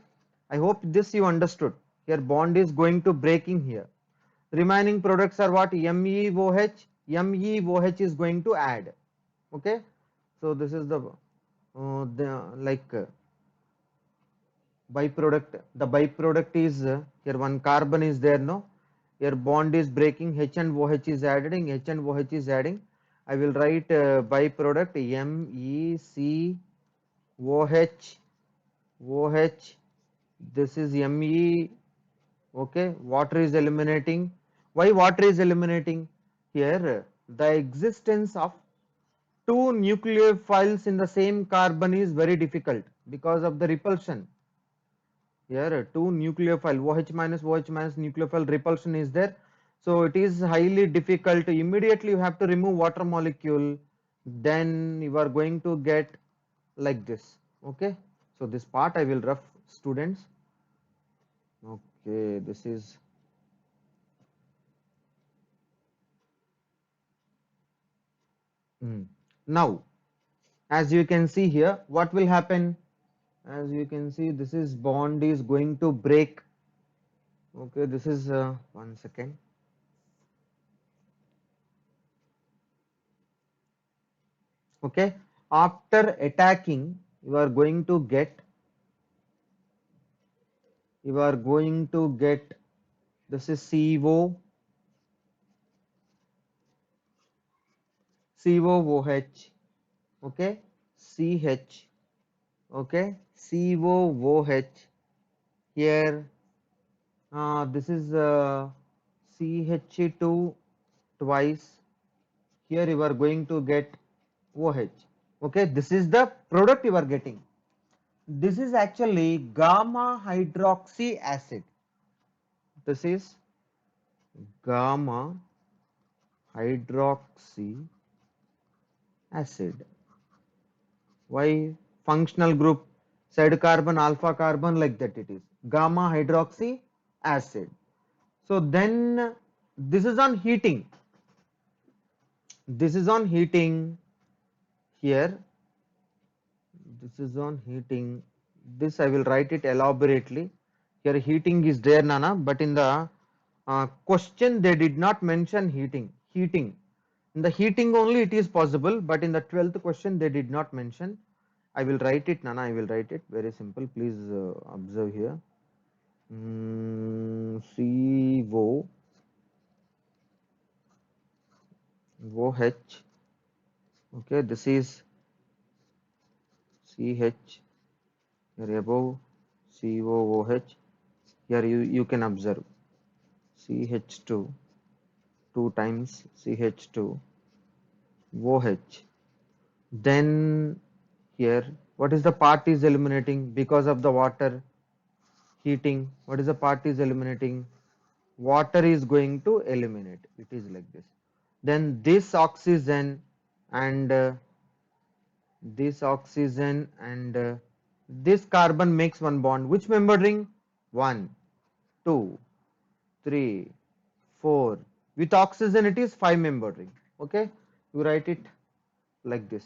I hope this you understood. Here bond is going to breaking here. Remaining products are what? MEOH. MEOH is going to add. Okay, so this is the like byproduct. The byproduct is here one carbon is there, no? Here bond is breaking, H and OH is adding, H and OH is adding. I will write byproduct MECOH. OH, this is Me. Okay, water is eliminating. Why water is eliminating? Here the existence of two nucleophiles in the same carbon is very difficult because of the repulsion. Here two nucleophile OH minus nucleophile repulsion is there. So it is highly difficult. Immediately you have to remove water molecule. Then you are going to get like this. Okay. So this part I will rough, students. Okay. This is now as you can see here, what will happen? As you can see, this is bond is going to break. Okay. This is 1 second. Okay, after attacking you are going to get this is COOH. Okay, CH. Okay, COOH. Here this is CH2 twice. Here you are going to get OH. Okay, this is the product you are getting. This is actually gamma hydroxy acid. This is gamma hydroxy acid. Why? Functional group side carbon alpha carbon, like that it is gamma hydroxy acid. So then this is on heating. This is on heating here. This is on heating. This I will write it elaborately. Here heating is there, Nana, but in the question they did not mention heating. Heating. In the heating only it is possible, but in the 12th question they did not mention. I will write it, Nana. I will write it. Very simple. Please observe here. CO OH. Okay, this is CH here above COOH. Here you can observe CH2, 2 times CH2 OH. Then here, what is the part is eliminating because of the water heating? What is the part is eliminating? Water is going to eliminate. It is like this. Then and this oxygen and this carbon makes one bond. Which member ring? 1, 2, 3, 4. With oxygen it is 5 member ring. Okay, you write it like this.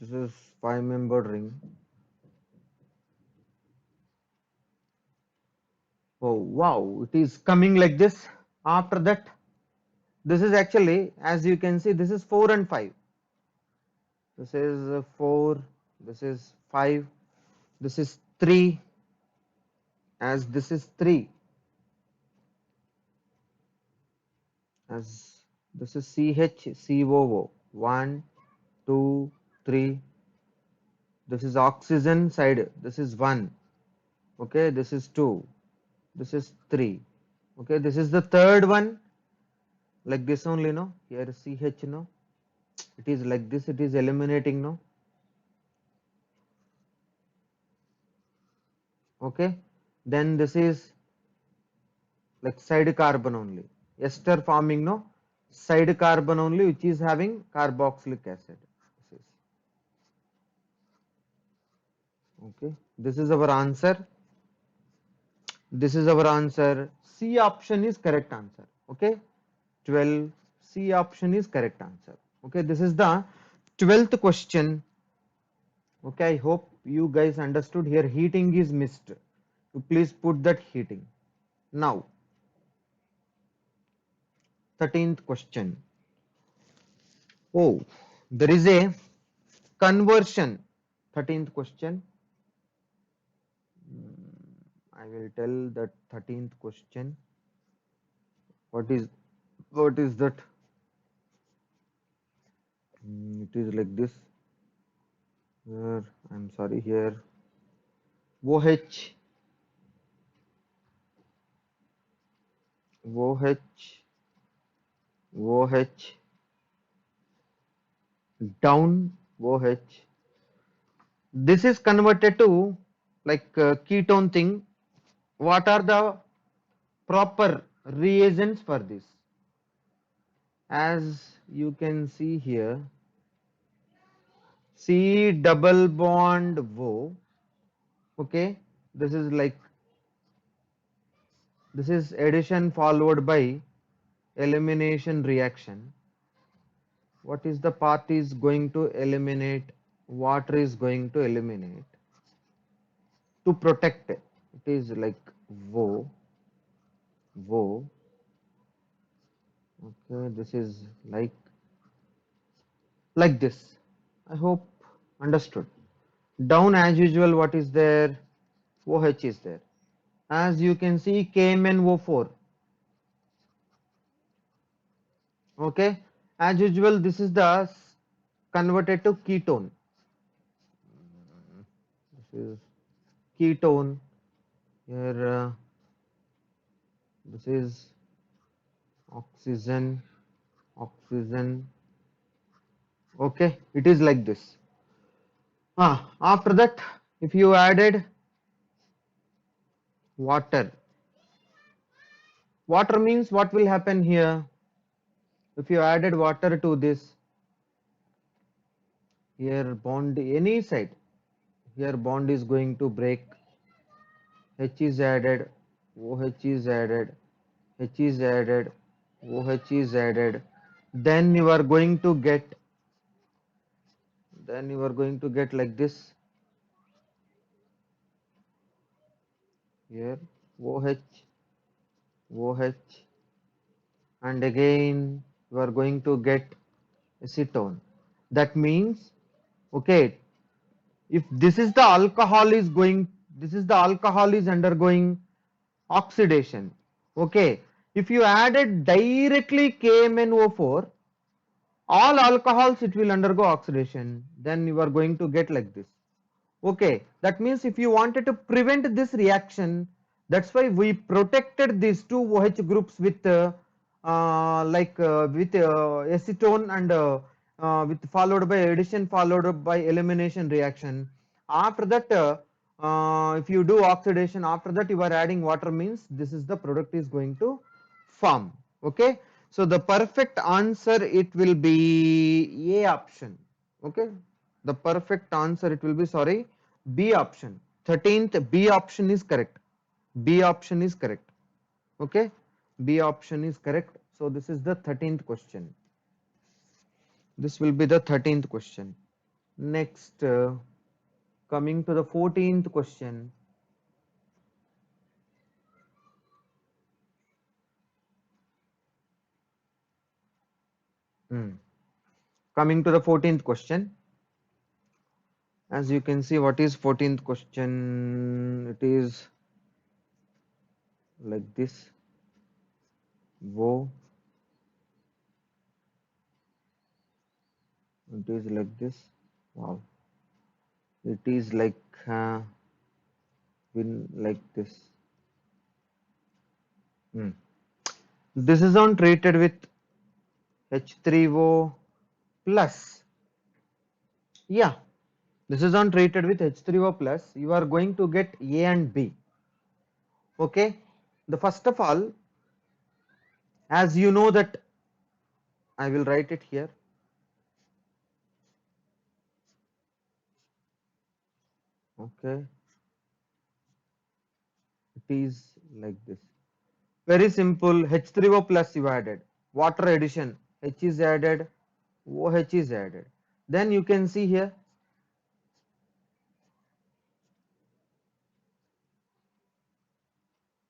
This is 5 member ring. Oh wow, it is coming like this. After that, this is actually, as you can see, this is 4 and 5. This is 4, this is 5, this is 3, as this is 3, as this is CHCOO, 1, 2, 3. This is oxygen side, this is 1. Okay, this is 2, this is 3. Okay, this is the third one, like this only, no? Here CH, no? It is like this, it is eliminating, no? Okay, then this is like side carbon only, ester forming, no? Side carbon only, which is having carboxylic acid. This is okay. This is our answer. This is our answer. C option is correct answer. Okay, 12. C option is correct answer. Okay, this is the 12th question. Okay, I hope you guys understood. Here heating is missed. You please put that heating. Now 13th question. Oh, there is a conversion. 13th question. I will tell that 13th question. What is that? It is like this. Here, I'm sorry, here OH, OH, OH, down OH. This is converted to like ketone thing. What are the proper reagents for this? As you can see here, C double bond O. Okay, this is like, this is addition followed by elimination reaction. What is the part is going to eliminate? Water is going to eliminate to protect it. It is like wo, wo. Okay, this is like this. I hope understood. Down as usual, what is there? OH is there. As you can see, KMnO4. Okay, as usual, this is the converted to ketone. This is ketone. Here, this is oxygen, oxygen. Okay, it is like this. After that, if you added water, water means what will happen here? If you added water to this, here bond any side, here bond is going to break. H is added, OH is added, H is added, OH is added. Then you are going to get, like this. Here OH, OH, and again you are going to get acetone. That means, okay, if this is the alcohol is going, this is the alcohol is undergoing oxidation. Okay, if you added directly KMnO4, all alcohols it will undergo oxidation, then you are going to get like this. Okay, that means if you wanted to prevent this reaction, that's why we protected these two OH groups with with acetone and with followed by addition followed by elimination reaction. After that, if you do oxidation, after that you are adding water, means this is the product is going to form. Okay, so the perfect answer it will be A option. Okay, the perfect answer it will be, sorry, B option. 13th B option is correct. B option is correct. Okay, B option is correct. So this is the 13th question. This will be the 13th question. Next, coming to the 14th question. Coming to the 14th question. As you can see, what is 14th question? It is like this. Wo. It is like this. Wow. It is like like this. This is on treated with H3O plus. Yeah, this is on treated with H3O plus. You are going to get A and B. Okay. The first of all, as you know that I will write it here. Okay. It is like this. Very simple. H3O plus you added. Water addition. H is added. OH is added. Then you can see here.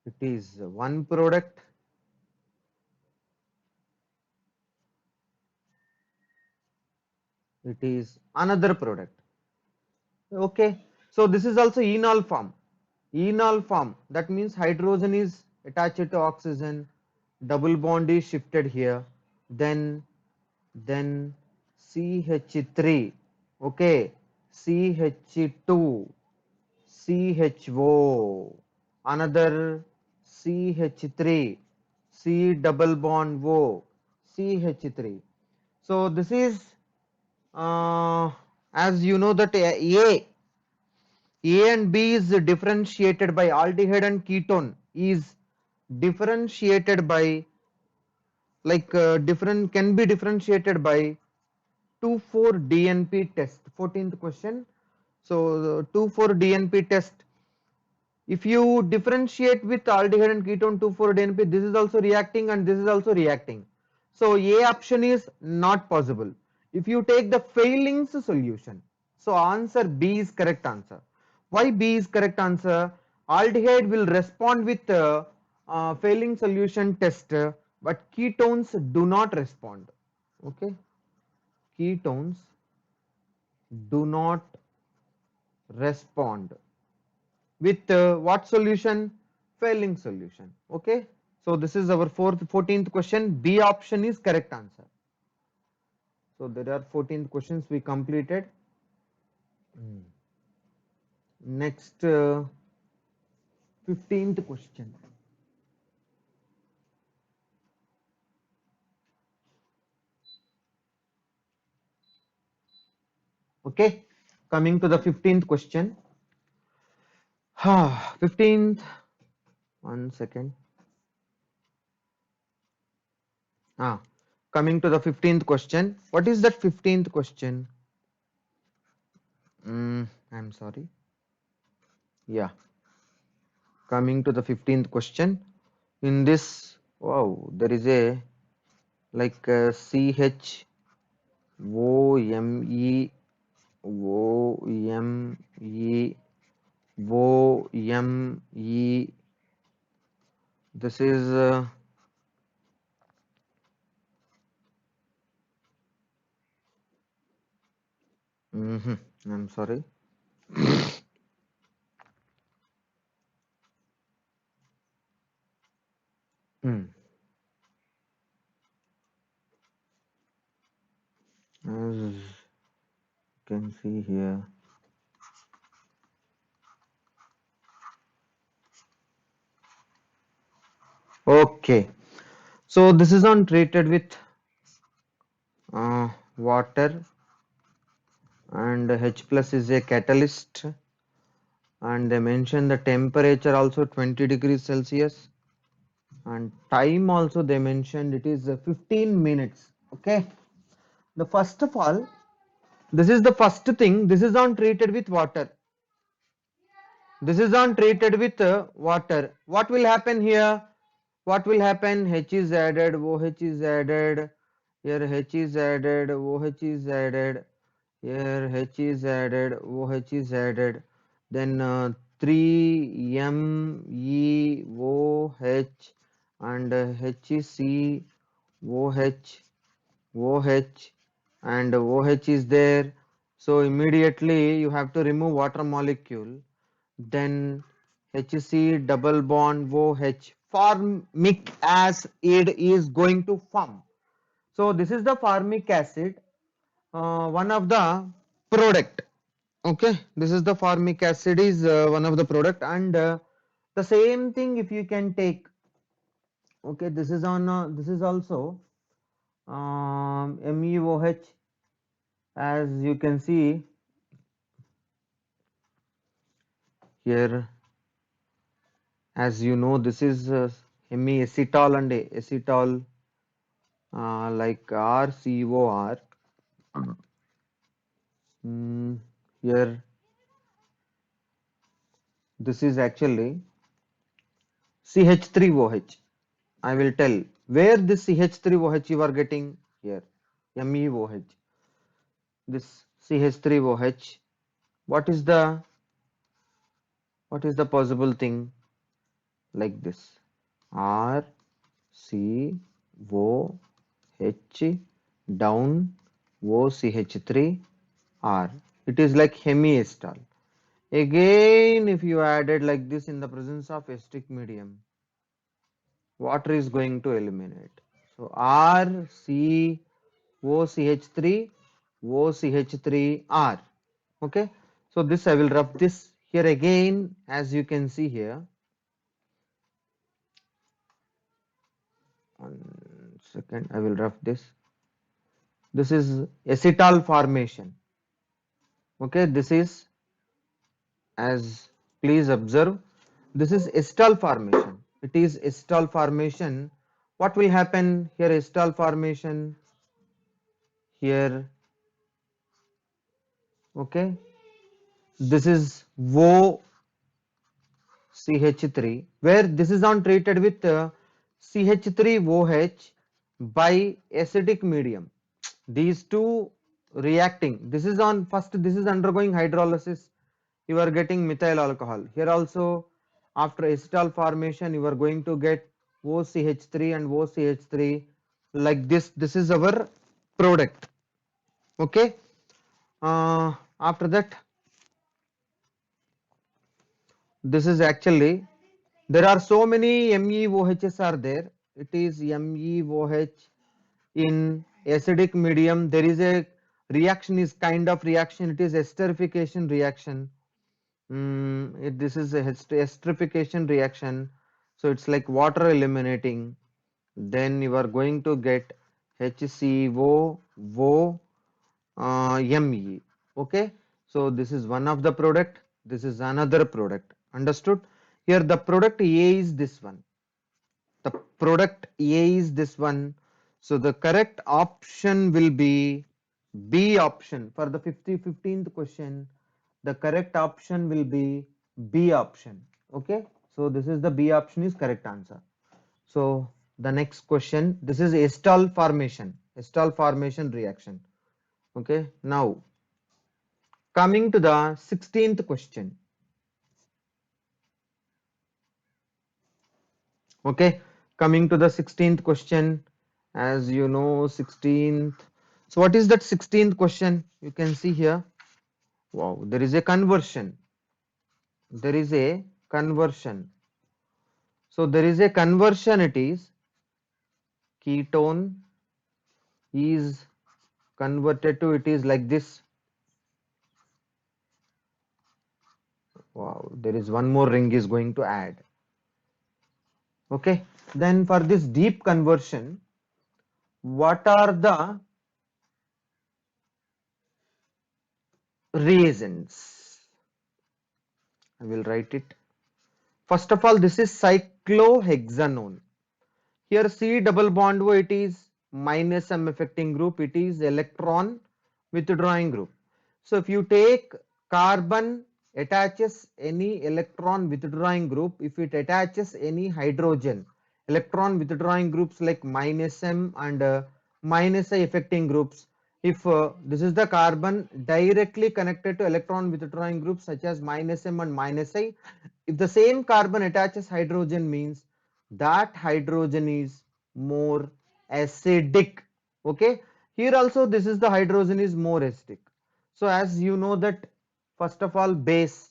It is one product. It is another product. Okay. So this is also enol form. Enol form. That means hydrogen is attached to oxygen. Double bond is shifted here. Then CH3. Okay. CH2. CHO. Another CH3. C double bond O. CH3. So this is as you know that A and B is differentiated by aldehyde and ketone is differentiated by like different can be differentiated by 2,4-DNP test. 14th question. So 2,4-DNP test. If you differentiate with aldehyde and ketone 2,4-DNP, this is also reacting and this is also reacting. So A option is not possible. If you take the Fehling's solution, so answer B is correct answer. Why B is correct answer? Aldehyde will respond with Fehling solution test, but ketones do not respond. Okay, ketones do not respond with what solution? Fehling solution. Okay, so this is our 14th question. B option is correct answer. So there are 14 questions we completed. Next 15th question. Okay, coming to the 15th question. 15th, one second. Coming to the 15th question. What is that 15th question? I'm sorry. Yeah, coming to the 15th question. In this, wow, there is a like CH OME OME OME. This is I'm sorry. can see here. Okay, so this is on treated with water, and H plus is a catalyst, and they mention the temperature also 20 degrees Celsius, and time also they mentioned it is 15 minutes. Okay, the first of all, this is the first thing. This is on treated with water. This is on treated with water. What will happen here? What will happen? H is added, OH is added, here H is added, OH is added, here H is added, OH is added, then 3MEOH and HCOH, OH and OH is there. So immediately you have to remove water molecule, then HC double bond OH, formic acid is going to form. So this is the formic acid, one of the product. Okay, this is the formic acid is one of the product, and the same thing if you can take. Okay, this is on this is also MEOH, as you can see here. As you know, this is hemiacetal and acetal, like RCOR. Here, this is actually CH3OH. I will tell where this CH3OH you are getting here. MEOH. This CH3OH. What is the possible thing like this? R C O H down OCH3 R. It is like hemiacetal. Again, if you added like this in the presence of acidic medium, water is going to eliminate. So RCOCH3 OCH3R. Okay. So this I will rub this here again, as you can see here. 1 second, I will rough this. This is acetal formation. Okay, this is, as please observe, this is acetal formation. It is acetal formation. What will happen here? Acetal formation here. Okay, this is OCH3, where this is on treated with CH3OH by acidic medium. These two reacting, this is on first, this is undergoing hydrolysis, you are getting methyl alcohol. Here also, after acetal formation, you are going to get OCH3 and OCH3 like this. This is our product. Okay. After that, this is actually, there are so many MEOHs are there. It is MEOH in acidic medium. There is a reaction, is kind of reaction. It is esterification reaction. This is a esterification reaction. So it's like water eliminating. Then you are going to get HCO, Me. Okay. So this is one of the product. This is another product. Understood? Here the product A is this one. The product A is this one. So the correct option will be B option. For the 15th question, the correct option will be B option. Okay. So this is the B option is correct answer. So the next question, this is acetal formation reaction. Okay. Now coming to the 16th question. Okay, coming to the 16th question, as you know, 16th. So what is that 16th question? You can see here. Wow, there is a conversion. There is a conversion. So there is a conversion. It is ketone is converted to, it is like this. Wow, there is one more ring is going to add. Okay, then for this deep conversion, what are the reagents? I will write it. First of all, this is cyclohexanone. Here C double bond O, it is minus M affecting group, it is electron withdrawing group. So if you take carbon attaches any electron withdrawing group, if it attaches any hydrogen, electron withdrawing groups like minus M and minus I affecting groups, if this is the carbon directly connected to electron withdrawing groups such as minus M and minus I, if the same carbon attaches hydrogen means that hydrogen is more acidic. Okay, here also this is the hydrogen is more acidic. So as you know that first of all base,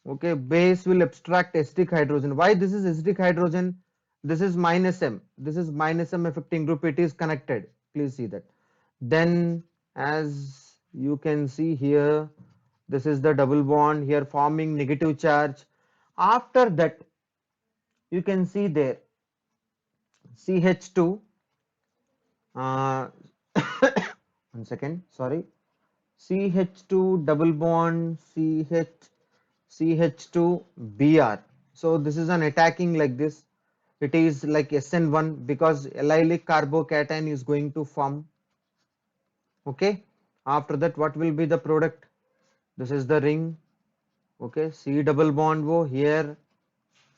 okay, base will abstract acidic hydrogen. Why this is acidic hydrogen? This is minus M, this is minus M affecting group, it is connected, please see that. Then as you can see here, this is the double bond here forming negative charge. After that you can see there CH2, uh, one second, sorry, CH2 double bond CH2 Br. So this is an attacking like this. It is like SN1 because allylic carbocation is going to form. Okay. After that, what will be the product? This is the ring. Okay. C double bond O here.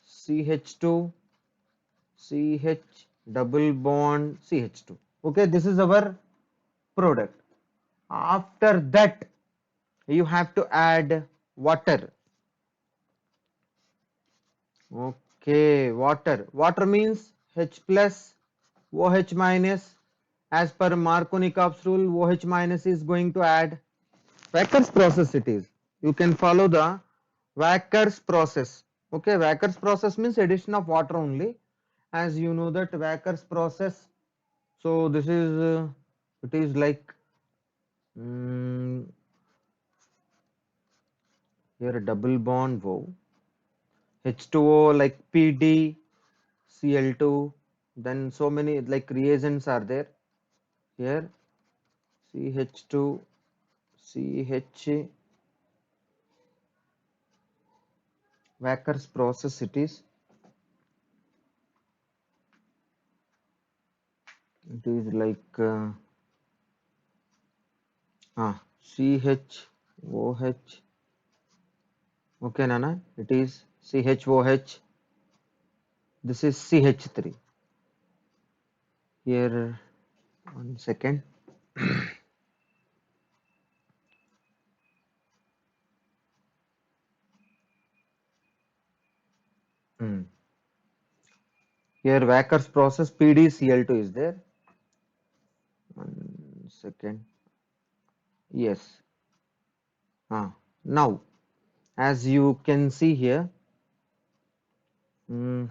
CH2 CH double bond CH2. Okay. This is our product. After that, you have to add water. Okay, water. Water means H plus OH minus. As per Markovnikov's rule, OH minus is going to add. Wacker's process it is. You can follow the Wacker's process. Okay, Wacker's process means addition of water only. As you know that Wacker's process. So this is it is like mm, here a double bond wow. H2O like PD, Cl2, then so many like reagents are there here. CH2, CH, Wacker's process it is. It is like CHOH. Okay, Nana, it is CHOH. This is CH3. Here, one second. Hmm. Here, Wacker's process PdCl2 is there. One second. Yes. Now, as you can see here, okay,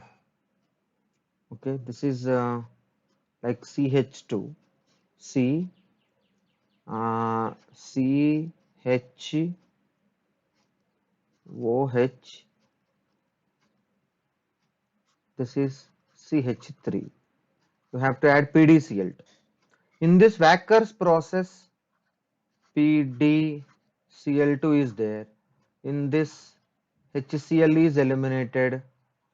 this is like CH2, C, CH, OH, this is CH3. You have to add PdCl2. In this Wacker's process, PdCl2 is there. In this HCl is eliminated.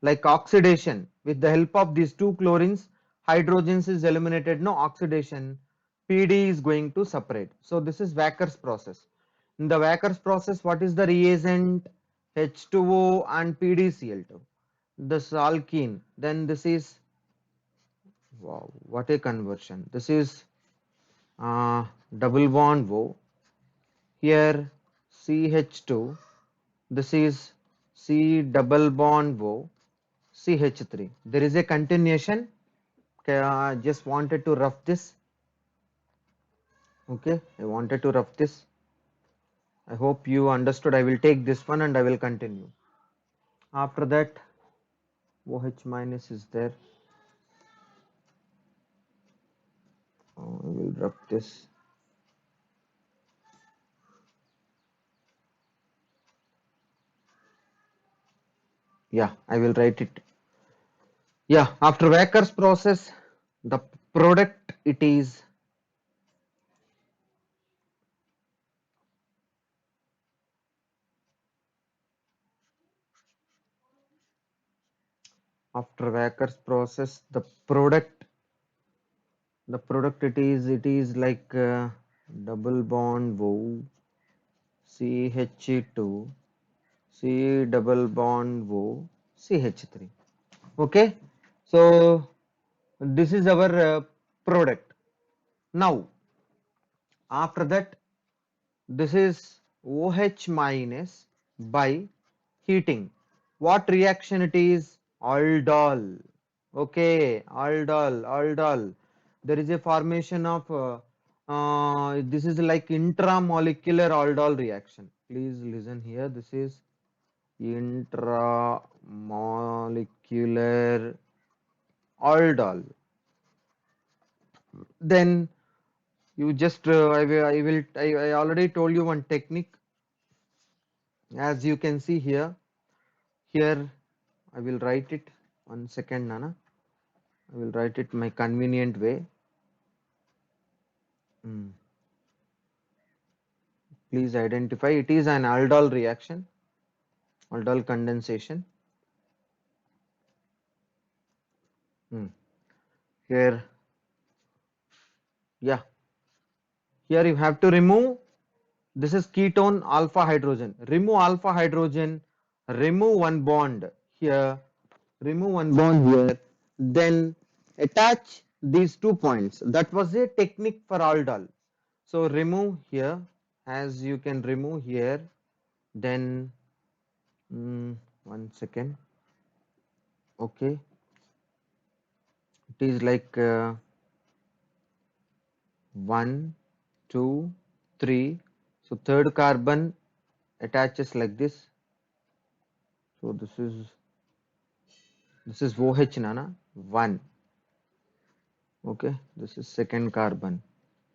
Like oxidation, with the help of these two chlorines, hydrogens is eliminated. No oxidation, PD is going to separate. So this is Wacker's process. In the Wacker's process, what is the reagent? H2O and PdCl2. This alkene. Then this is, wow, what a conversion. This is double bond O. Here CH2. This is C double bond O. CH3. There is a continuation. Okay, I just wanted to rough this. Okay, I wanted to rough this. I hope you understood. I will take this one and I will continue. After that, OH minus is there. I will rough this. Yeah, I will write it. Yeah, after Wacker's process, the product it is after Wacker's process, the product it is like double bond O CH2 C double bond O CH3. Okay, so this is our product. Now after that, this is OH minus by heating. What reaction it is? Aldol. Okay, aldol. There is a formation of this is like intramolecular aldol reaction. Please listen here. This is intramolecular aldol. Then you just I already told you one technique. As you can see here, I will write it. 1 second, Nana. I will write it my convenient way. Hmm. Please identify. It is an aldol reaction, aldol condensation. Hmm. Here, yeah. Here you have to remove. This is ketone alpha hydrogen. Remove alpha hydrogen. Remove one bond here. Remove one bond here. Then attach these 2 points. That was a technique for aldol. So remove here, as you can remove here. Then 1 second. Okay, it is like 1 2 3. So third carbon attaches like this. So this is OH, Nana, 1. Okay, this is second carbon,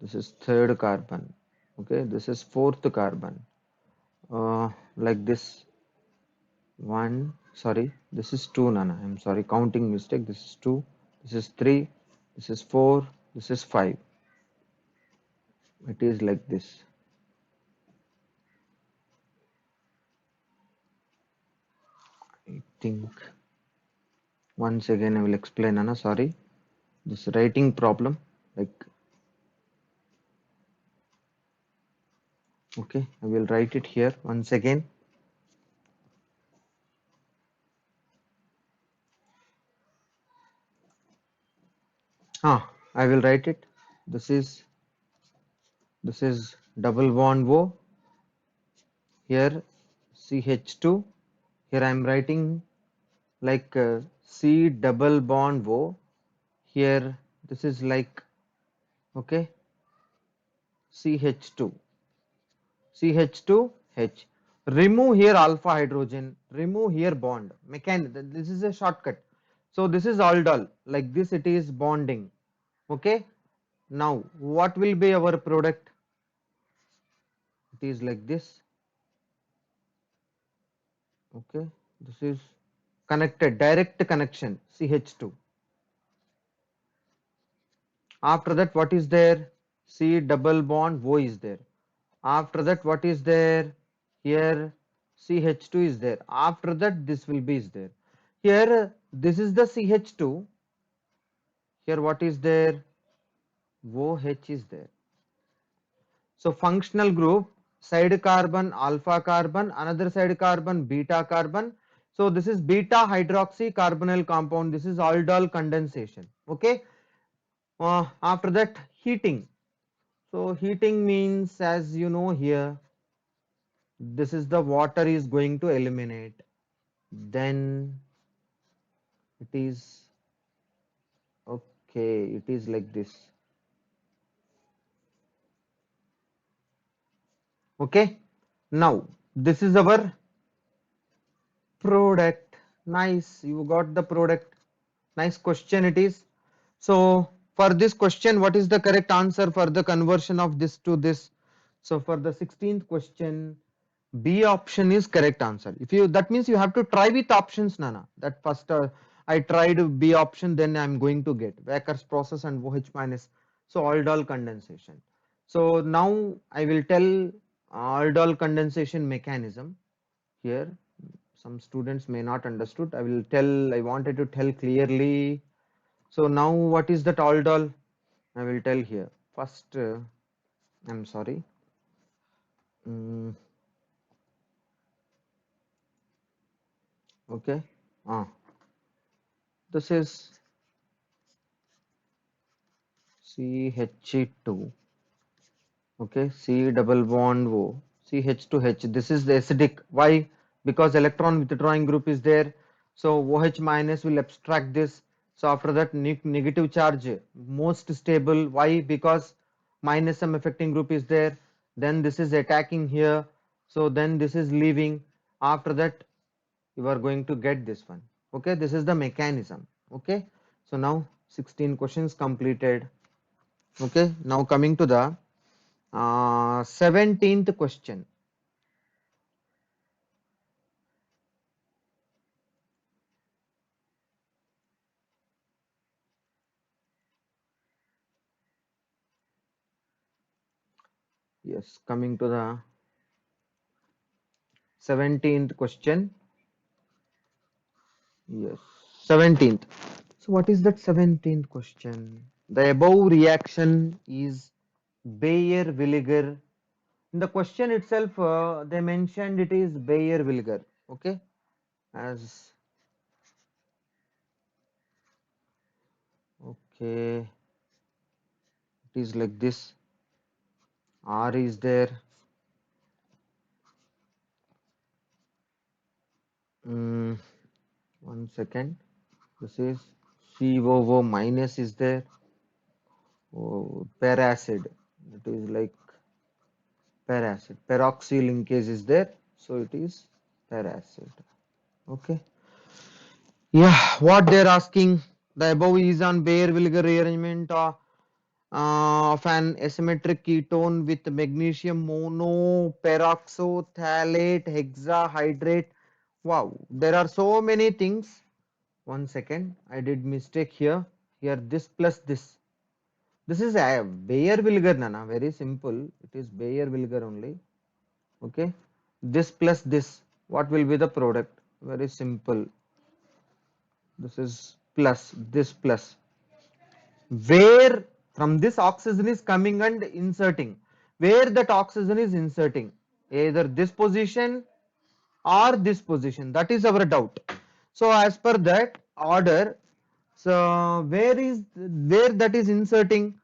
this is third carbon. Okay, this is fourth carbon, like this. 1, sorry, this is 2, Nana, I'm sorry, counting mistake. This is 2, this is 3, this is 4, this is 5. It is like this. I think once again I will explain, Anna. Sorry, this writing problem. Like, okay, I will write it here once again. I will write it. This is double bond O. Here CH2. Here I am writing like C double bond O. Here this is like, okay, CH2. CH2H. Remove here alpha hydrogen. Remove here bond. This is a shortcut. So this is aldol. Like this it is bonding. Okay. Now what will be our product? It is like this. Okay. This is connected. Direct connection. CH2. After that, what is there? C double bond O is there. After that, what is there? Here CH2 is there. After that, this will be is there. Here, this is the CH2. Here, what is there? OH is there. So, functional group, side carbon, alpha carbon, another side carbon, beta carbon. So, this is beta hydroxy carbonyl compound. This is aldol condensation. Okay. After that, heating. So heating means, as you know here, this is the water is going to eliminate. Then it is, okay, it is like this. Okay. Now this is our product. Nice. You got the product. Nice question it is. So for this question, what is the correct answer for the conversion of this to this? So for the 16th question, B option is correct answer. If you, that means you have to try with options, Nana. That first I tried B option, then I'm going to get Wacker's process and OH minus. So aldol condensation. So now I will tell aldol condensation mechanism here. Some students may not understood. I will tell. I wanted to tell clearly. So now what is that aldol? I will tell here. First, I'm sorry. Mm, okay. Ah, this is CH2, okay, C double bond O, CH to H. This is the acidic. Why? Because electron withdrawing group is there. So OH minus will abstract this. So after that, negative charge, most stable. Why? Because minus some affecting group is there. Then this is attacking here. So then this is leaving. After that, you are going to get this one. Okay, this is the mechanism. Okay, so now 16 questions completed. Okay, now coming to the 17th question. Yes, coming to the 17th question. Yes, 17th. So what is that 17th question? The above reaction is Bayer-Villiger. In the question itself, they mentioned it is Bayer-Villiger. Okay, as okay, it is like this. R is there. 1 second. This is COO minus is there. Oh, peracid. It is like peracid. Peroxy linkage is there. So it is peracid. Okay. Yeah, what they're asking. The above is on Bayer-Villiger rearrangement of an asymmetric ketone with magnesium mono, peroxothalate, hexahydrate. Wow, there are so many things. 1 second, I did mistake here. Here this plus this. This is a Bayer-Villiger, Nana. Very simple. It is Bayer-Villiger only. Okay. This plus this. What will be the product? Very simple. This is plus. This plus. Where from this oxygen is coming and inserting. Where that oxygen is inserting. Either this position or this position. That is our doubt. So as per that order, so where that is inserting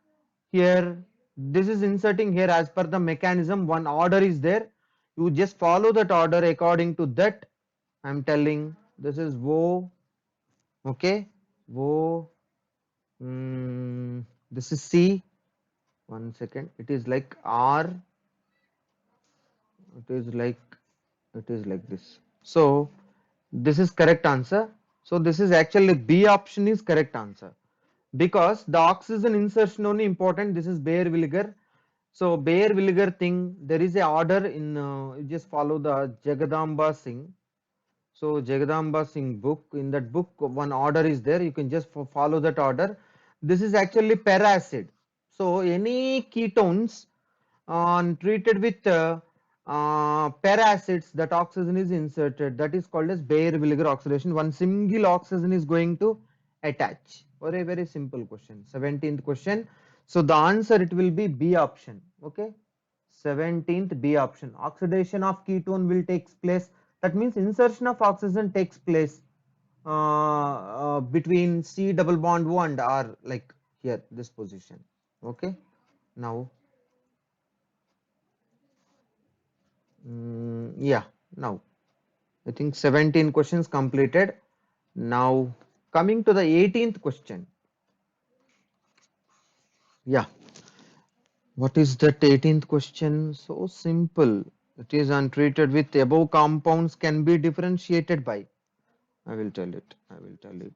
here, this is inserting here as per the mechanism. One order is there. You just follow that order according to that. I'm telling this is O. Okay, O. This is C. 1 second. It is like R. It is like this. So this is correct answer. So this is actually B option is correct answer because the oxygen insertion only important. This is Bayer-Villiger. So Bayer-Villiger thing, there is a order in you just follow the Jagadamba Singh. So Jagadamba Singh book, in that book one order is there. You can just follow that order. This is actually peracid. So any ketones treated with peracids, that oxygen is inserted. That is called as Bayer-Villiger oxidation. One single oxygen is going to attach. For a very simple question. 17th question. So the answer it will be B option. Okay. 17th B option. Oxidation of ketone will takes place. That means insertion of oxygen takes place between C double bond O and R, like here this position. Okay. Now yeah, now I think 17 questions completed. Now coming to the 18th question. Yeah, what is that 18th question? So simple. It is untreated with above compounds can be differentiated by. I will tell it. I will tell it.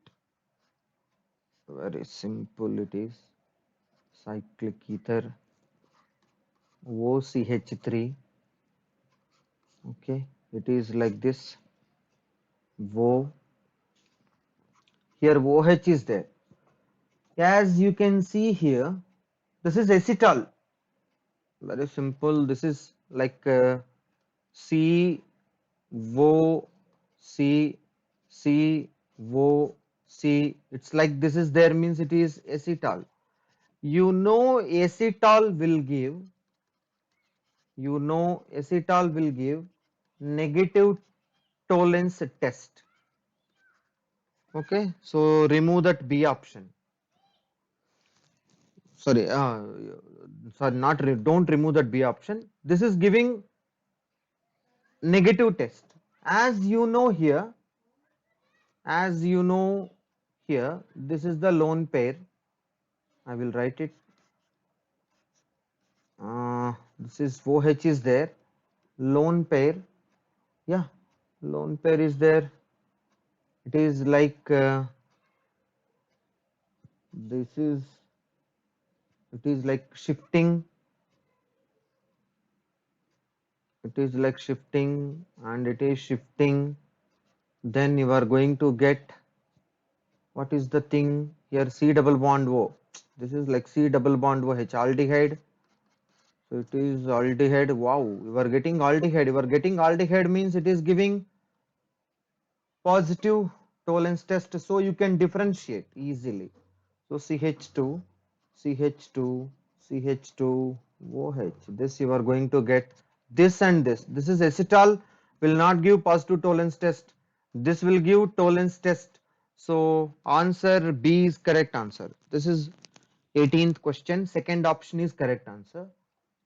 Very simple it is. Cyclic ether OCH3 Okay, it is like this. Wo. Here OH is there. As you can see here, this is acetal. Very simple. This is like C, Wo, C, C, Wo, C. It's like this is there means it is acetal. You know acetal will give, negative tolerance test. Okay, so remove that B option. Sorry, not don't remove that B option. This is giving negative test. As you know here, this is the lone pair. I will write it. This is OH is there. Lone pair. Yeah, lone pair is there. It is like this is. It is like shifting. It is like shifting, and it is shifting. Then you are going to get, what is the thing here? C double bond O. This is like C double bond OH aldehyde. So it is aldehyde. Wow, you are getting aldehyde. You are getting aldehyde means it is giving positive tolerance test, so you can differentiate easily. So CH2, CH2, CH2, OH. This you are going to get this and this. This is acetal, will not give positive tolerance test. This will give tolerance test. So answer B is correct answer. This is 18th question. Second option is correct answer.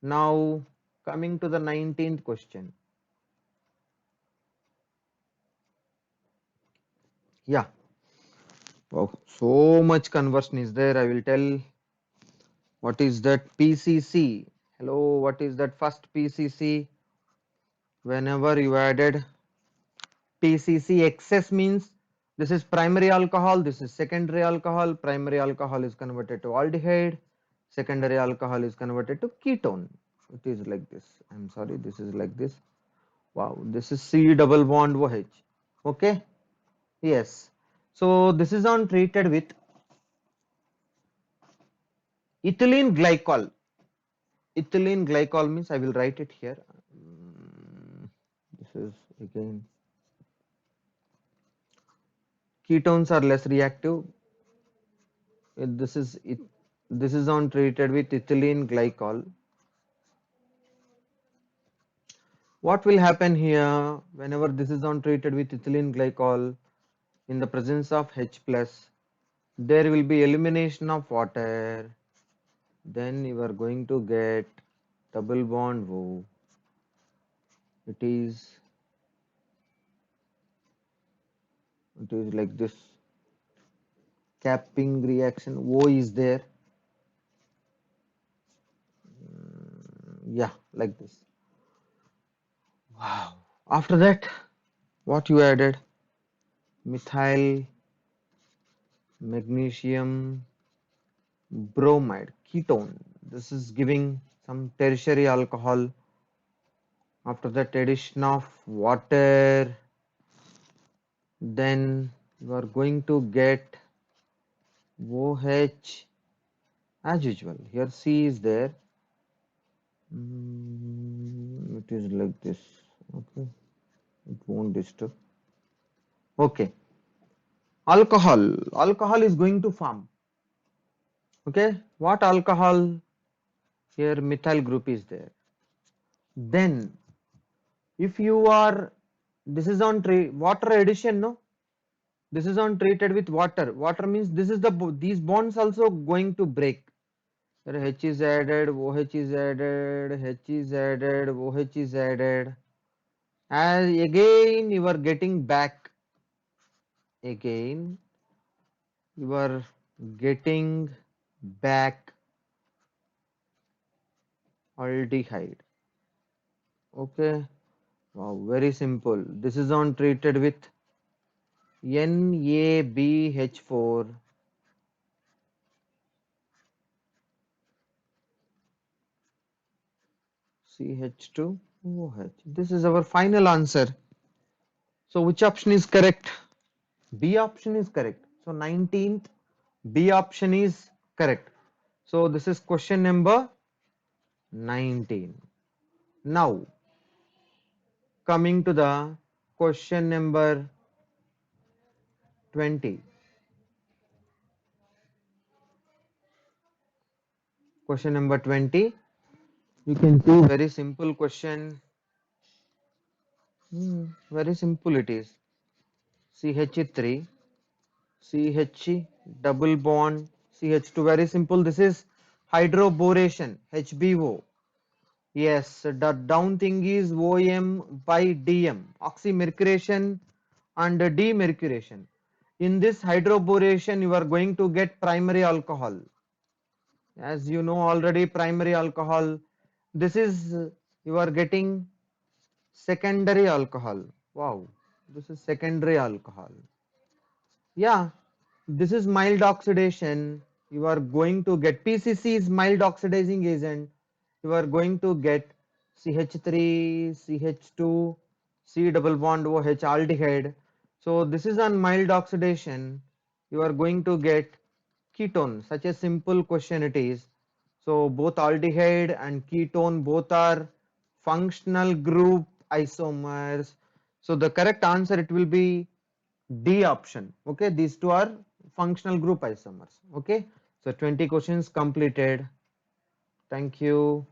Now coming to the 19th question. Yeah. Wow, so much conversion is there. I will tell what is that PCC. Hello, what is that first PCC? Whenever you added PCC excess means this is primary alcohol, this is secondary alcohol. Primary alcohol is converted to aldehyde, secondary alcohol is converted to ketone. It is like this. I'm sorry, this is like this. Wow, this is C double bond OH. Okay, yes. So this is on treated with ethylene glycol. Ethylene glycol means I will write it here. This is again, ketones are less reactive. This is it. This is on treated with ethylene glycol. What will happen here whenever this is on treated with ethylene glycol in the presence of H plus? There will be elimination of water. Then you are going to get double bond O. It is like this. Capping reaction. O is there. Yeah, like this. Wow. After that, what you added? Methyl magnesium bromide ketone. This is giving some tertiary alcohol. After that, addition of water, then you are going to get OH as usual. Here C is there. It is like this. Okay, it won't disturb. Okay, alcohol is going to form. Okay, what alcohol? Here methyl group is there. Then if you are, this is on water addition, no, this is on treated with water means this is these bonds also going to break. Here H is added, OH is added, H is added, OH is added, and again you are getting back, again you are getting back aldehyde. Okay, wow, very simple. This is on treated with NaBH4, CH2. OH. This is our final answer. So which option is correct? B option is correct. So 19th, B option is correct. So this is question number 19. Now coming to the question number 20. Question number 20. You can see very simple question. Very simple it is. CH3, CH double bond, CH2. Very simple. This is hydroboration, HBO. Yes, the down thing is OM by DM, oxymercuration and demercuration. In this hydroboration, you are going to get primary alcohol. As you know already, primary alcohol. This is you are getting secondary alcohol. Wow, this is secondary alcohol. Yeah, this is mild oxidation. You are going to get PCC is mild oxidizing agent. You are going to get CH3, CH2, C double bond OH aldehyde. So this is on mild oxidation. You are going to get ketone. Such a simple question it is. So both aldehyde and ketone both are functional group isomers. So the correct answer it will be D option. Okay, these two are functional group isomers. Okay, so 20 questions completed. Thank you.